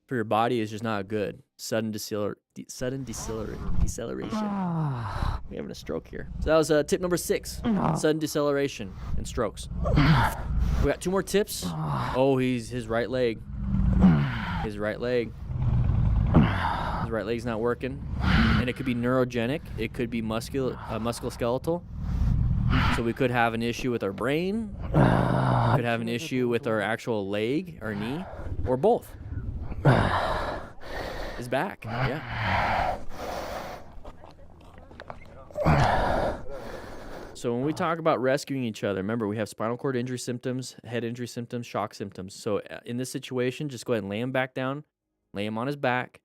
For your body is just not good. Sudden deceleration. We're having a stroke here. So that was tip number 6. Sudden deceleration and strokes. We got 2 more tips. Oh, his right leg. His right leg. His right leg's not working. And it could be neurogenic. It could be musculoskeletal. So we could have an issue with our brain. We could have an issue with our actual leg, our knee, or both. His back, yeah. So when we talk about rescuing each other, remember we have spinal cord injury symptoms, head injury symptoms, shock symptoms. So in this situation, just go ahead and lay him back down, lay him on his back.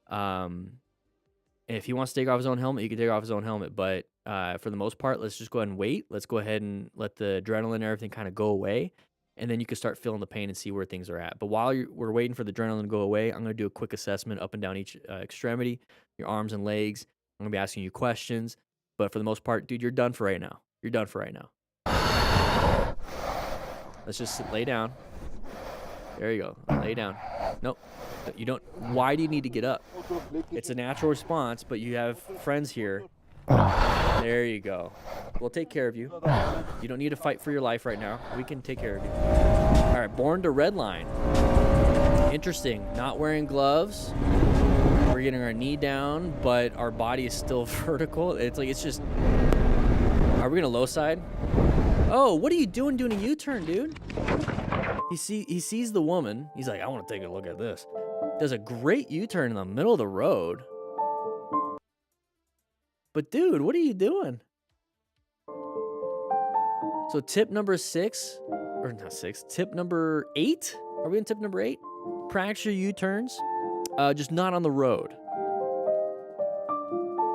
If he wants to take off his own helmet, he can take off his own helmet. But for the most part, let's just go ahead and wait. Let's go ahead and let the adrenaline and everything kind of go away. And then you can start feeling the pain and see where things are at. But while we're waiting for the adrenaline to go away, I'm going to do a quick assessment up and down each extremity, your arms and legs. I'm going to be asking you questions. But for the most part, dude, you're done for right now. You're done for right now. Let's just lay down. There you go. Lay down. Nope. You don't. Why do you need to get up? It's a natural response, but you have friends here. There you go. We'll take care of you. You don't need to fight for your life right now. We can take care of you. All right, born to redline. Interesting. Not wearing gloves. We're getting our knee down, but our body is still vertical. It's like, it's just... Are we going to low side? Oh, what are you doing a U-turn, dude? He sees the woman. He's like, I want to take a look at this. Does a great U-turn in the middle of the road. But dude, what are you doing? So tip number 6, or not 6, tip number 8? Are we in tip number 8? Practice your U-turns, just not on the road.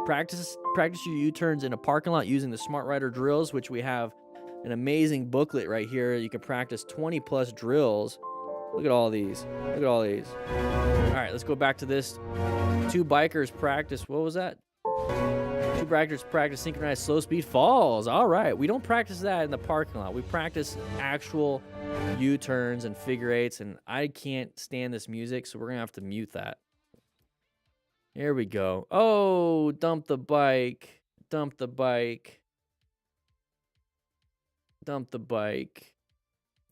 Practice your U-turns in a parking lot using the Smart Rider drills, which we have an amazing booklet right here. You can practice 20 plus drills. Look at all these. Look at all these. All right, let's go back to this. 2 bikers practice. What was that? 2 bikers practice synchronized slow speed falls. All right, we don't practice that in the parking lot. We practice actual U-turns and figure eights, and I can't stand this music, so we're gonna have to mute that. Here we go. Oh, dump the bike. Dump the bike. Dump the bike.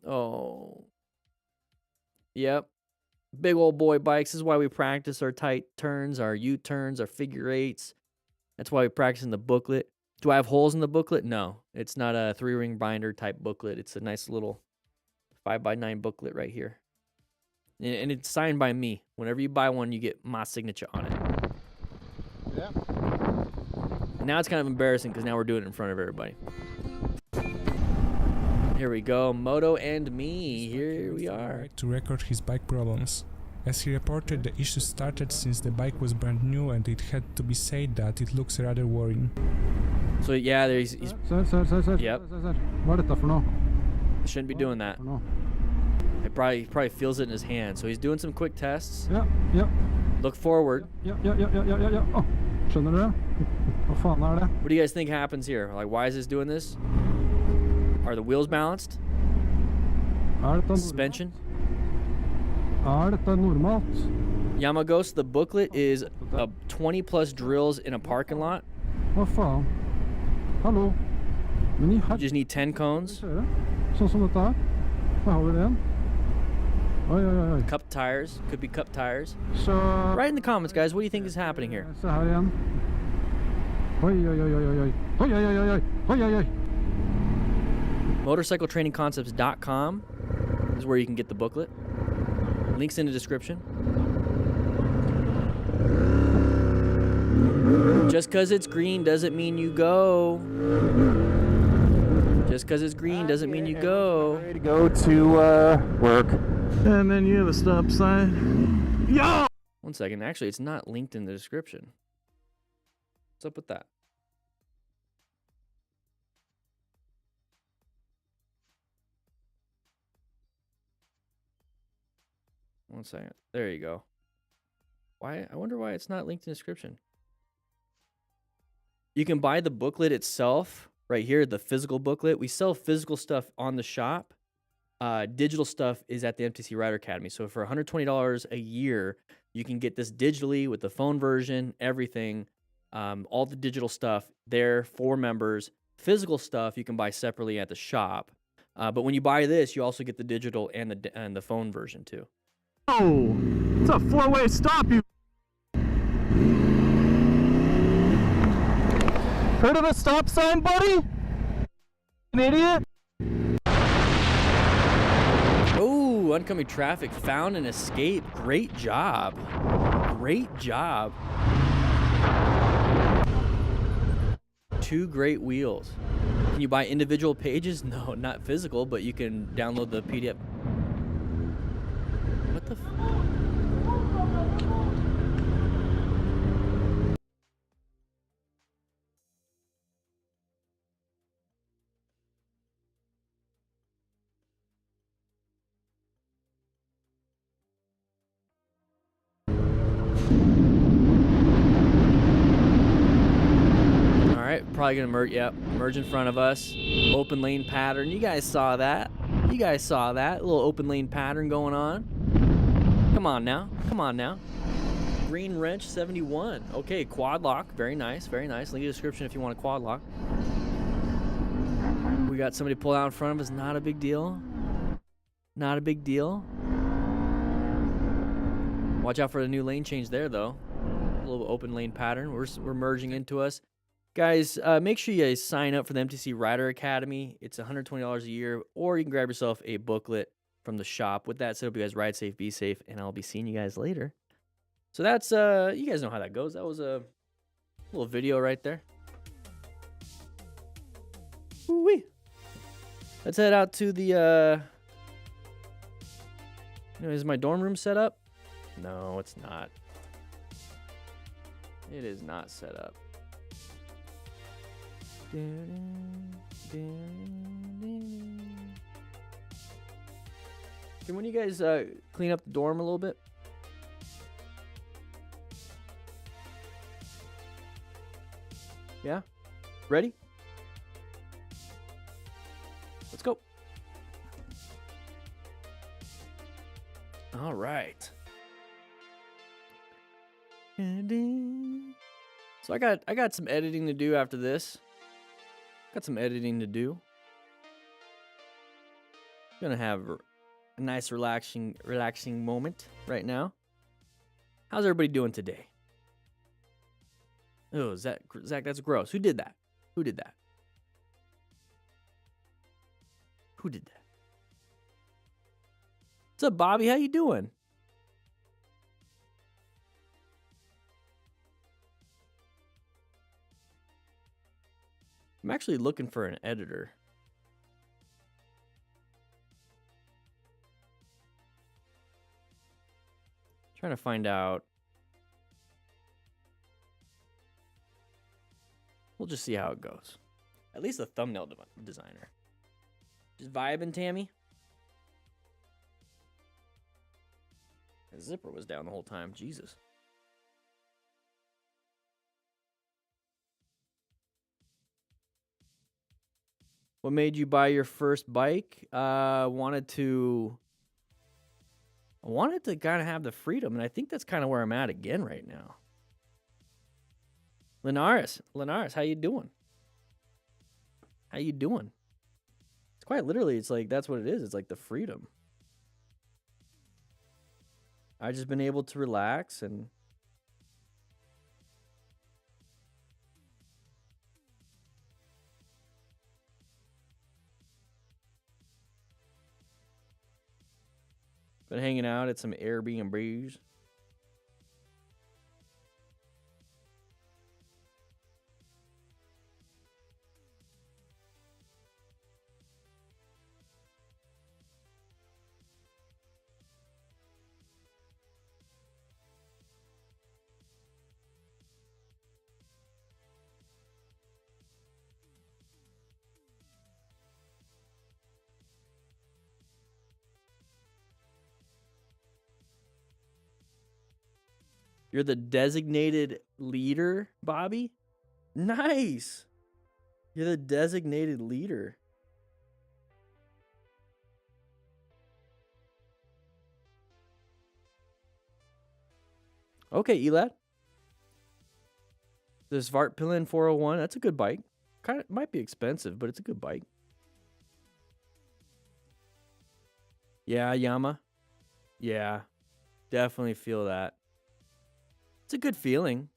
Oh. Yep. Big old boy bikes. This is why we practice our tight turns, our U-turns, our figure eights. That's why we practice in the booklet. Do I have holes in the booklet? No. It's not a 3-ring binder type booklet. It's a nice little 5x9 booklet right here. And it's signed by me. Whenever you buy one, you get my signature on it. Yeah. And now it's kind of embarrassing because now we're doing it in front of everybody. Here we go. Moto and me. Here we are. To record his bike problems. As he reported, the issue started since the bike was brand new and it had to be said that it looks rather worrying. So yeah, he's Sir. Yep. Hva er dette for noe? shouldn't be doing that. For noe? He probably feels it in his hand. So he's doing some quick tests. Ja. Look forward. Ja. Å, skjønner du det? Hva faen er det? What do you guys think happens here? Like, why is this doing this? Are the wheels balanced? Er dette Suspension? Er dette normalt? Yamagos, the booklet is 20 plus drills in a parking lot. Hva faen? Hallo? Men i You just need 10 cones. kjøre? Sånn som dette her? Hva har vi det igjen? Oi. Cup tires. Could be cup tires. Så... Write in the comments, guys. What do you think is happening here? Se her igjen. Oi. MotorcycleTrainingConcepts.com is where you can get the booklet. Links in the description. Just because it's green doesn't mean you go. Just because it's green doesn't mean you go. Ready to go to work. And then you have a stop sign. Yo! One second. Actually, it's not linked in the description. What's up with that? 1 second. There you go. Why? I wonder why it's not linked in the description. You can buy the booklet itself right here, the physical booklet. We sell physical stuff on the shop. Digital stuff is at the MTC Rider Academy. So for $120 a year, you can get this digitally with the phone version, everything, all the digital stuff there for members. Physical stuff you can buy separately at the shop. But when you buy this, you also get the digital and the phone version too. Oh, it's a four-way stop, you. Heard of a stop sign, buddy? An idiot? Oh, oncoming traffic, found and escaped. Great job. Great job. 2 great wheels. Can you buy individual pages? No, not physical, but you can download the PDF. What the Probably gonna merge. Yep, merge in front of us. Open lane pattern. You guys saw that. You guys saw that. A little open lane pattern going on. Come on now. Come on now. Green wrench 71. Okay, quad lock. Very nice. Very nice. Link in the description if you want a quad lock. We got somebody pull out in front of us. Not a big deal. Not a big deal. Watch out for the new lane change there, though. A little open lane pattern. We're merging into us. Guys, make sure you guys sign up for the MTC Rider Academy. It's $120 a year, or you can grab yourself a booklet from the shop. With that said, hope you guys ride safe, be safe, and I'll be seeing you guys later. So that's, you guys know how that goes. That was a little video right there. Woo-wee. Let's head out to the, is my dorm room set up? No, it's not. It is not set up. Can one of you guys clean up the dorm a little bit? Yeah? Ready? Let's go. All right. So I got some editing to do after this. Got some editing to do. Gonna have a nice relaxing moment right now. How's everybody doing today? Oh, Zach, that's gross. Who did that? Who did that? Who did that? What's up, Bobby? How you doing? I'm actually looking for an editor. Trying to find out. We'll just see how it goes. At least a thumbnail designer. Just vibing, Tammy. The zipper was down the whole time. Jesus. What made you buy your first bike? I wanted to kind of have the freedom, and I think that's kind of where I'm at again right now. Linares, how you doing? How you doing? It's quite literally, it's like, that's what it is. It's like the freedom. I've just been able to relax and been hanging out at some Airbnbs. You're the designated leader, Bobby? Nice. You're the designated leader. Okay, Elad. The Svartpillen 401, that's a good bike. Kind of might be expensive, but it's a good bike. Yeah, Yama. Yeah, definitely feel that. It's a good feeling.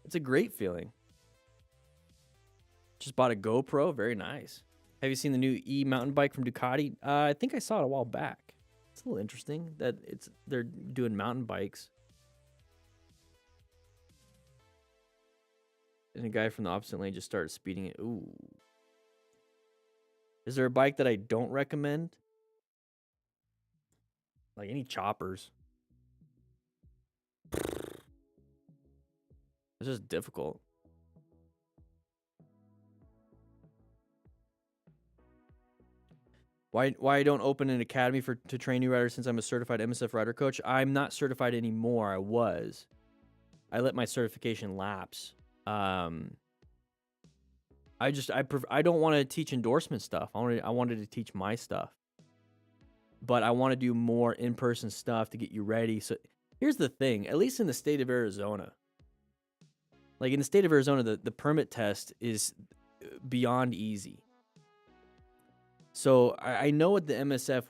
It's a great feeling. Just bought a GoPro, very nice. Have you seen the new mountain bike from Ducati? I think I saw it a while back. It's a little interesting that they're doing mountain bikes. And a guy from the opposite lane just started speeding it. Ooh. Is there a bike that I don't recommend? Like any choppers. It's just difficult. Why I don't open an academy to train new riders since I'm a certified MSF rider coach? I'm not certified anymore. I was. I let my certification lapse. I don't want to teach endorsement stuff. I wanted to teach my stuff. But I want to do more in-person stuff to get you ready. So here's the thing, at least in the state of Arizona. Like in the state of Arizona, the permit test is beyond easy. So I know what the MSF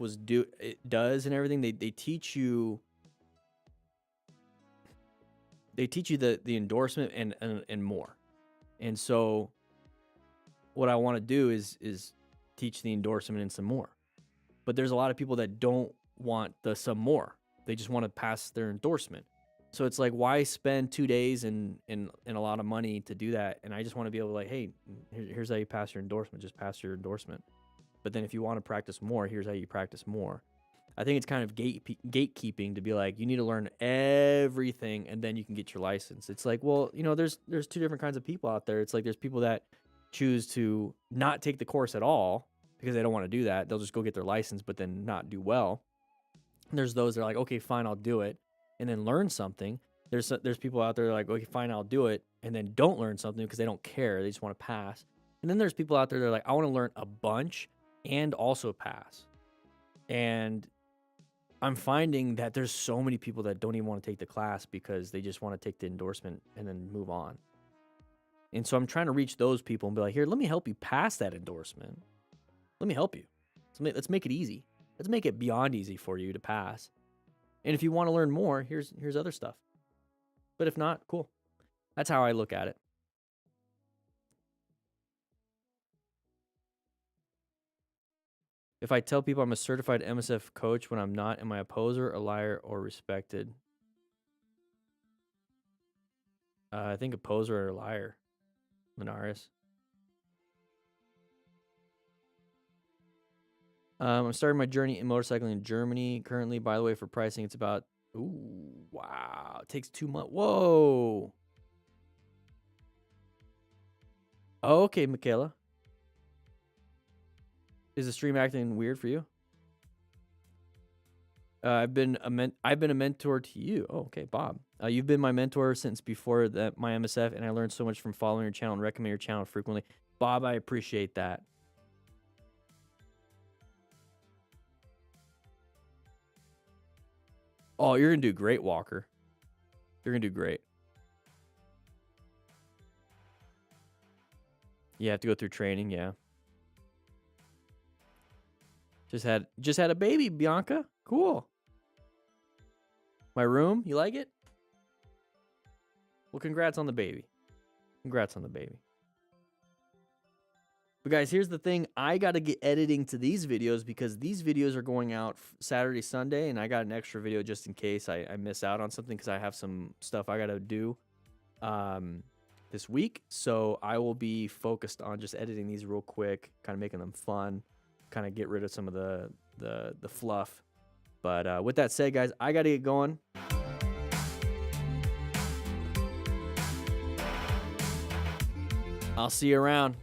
does and everything. They teach you the endorsement and more. And so what I want to do is teach the endorsement and some more. But there's a lot of people that don't want the some more. They just want to pass their endorsement. So it's like, why spend 2 days and a lot of money to do that? And I just want to be able to like, hey, here's how you pass your endorsement. Just pass your endorsement. But then if you want to practice more, here's how you practice more. I think it's kind of gatekeeping to be like, you need to learn everything and then you can get your license. It's like, well, you know, there's two different kinds of people out there. It's like there's people that choose to not take the course at all because they don't want to do that. They'll just go get their license but then not do well. And there's those that are like, okay, fine, I'll do it and then learn something. There's people out there that are like, okay, fine, I'll do it and then don't learn something because they don't care. They just want to pass. And then there's people out there that are like, I want to learn a bunch and also pass. And I'm finding that there's so many people that don't even want to take the class because they just want to take the endorsement and then move on. And so I'm trying to reach those people and be like, here, let me help you pass that endorsement. Let me help you. Let's make it easy. Let's make it beyond easy for you to pass. And if you want to learn more, here's other stuff. But if not, cool. That's how I look at it. If I tell people I'm a certified MSF coach when I'm not, am I a poser, a liar, or respected? I think a poser or a liar. Linares. I'm starting my journey in motorcycling in Germany. Currently, by the way, for pricing, it's about... Ooh, wow. It takes 2 months. Whoa. Okay, Michaela. Is the stream acting weird for you? I've been a mentor to you. Oh, okay, Bob. You've been my mentor since before my MSF, and I learned so much from following your channel and recommend your channel frequently. Bob, I appreciate that. Oh, you're gonna do great, Walker. You're gonna do great. You have to go through training, yeah. Just had a baby, Bianca. Cool. My room, you like it? Well, congrats on the baby. Congrats on the baby. But guys, here's the thing. I got to get editing to these videos because these videos are going out Saturday, Sunday, and I got an extra video just in case I miss out on something because I have some stuff I got to do this week. So I will be focused on just editing these real quick, kind of making them fun, kind of get rid of some of the fluff. But with that said, guys, I got to get going. I'll see you around.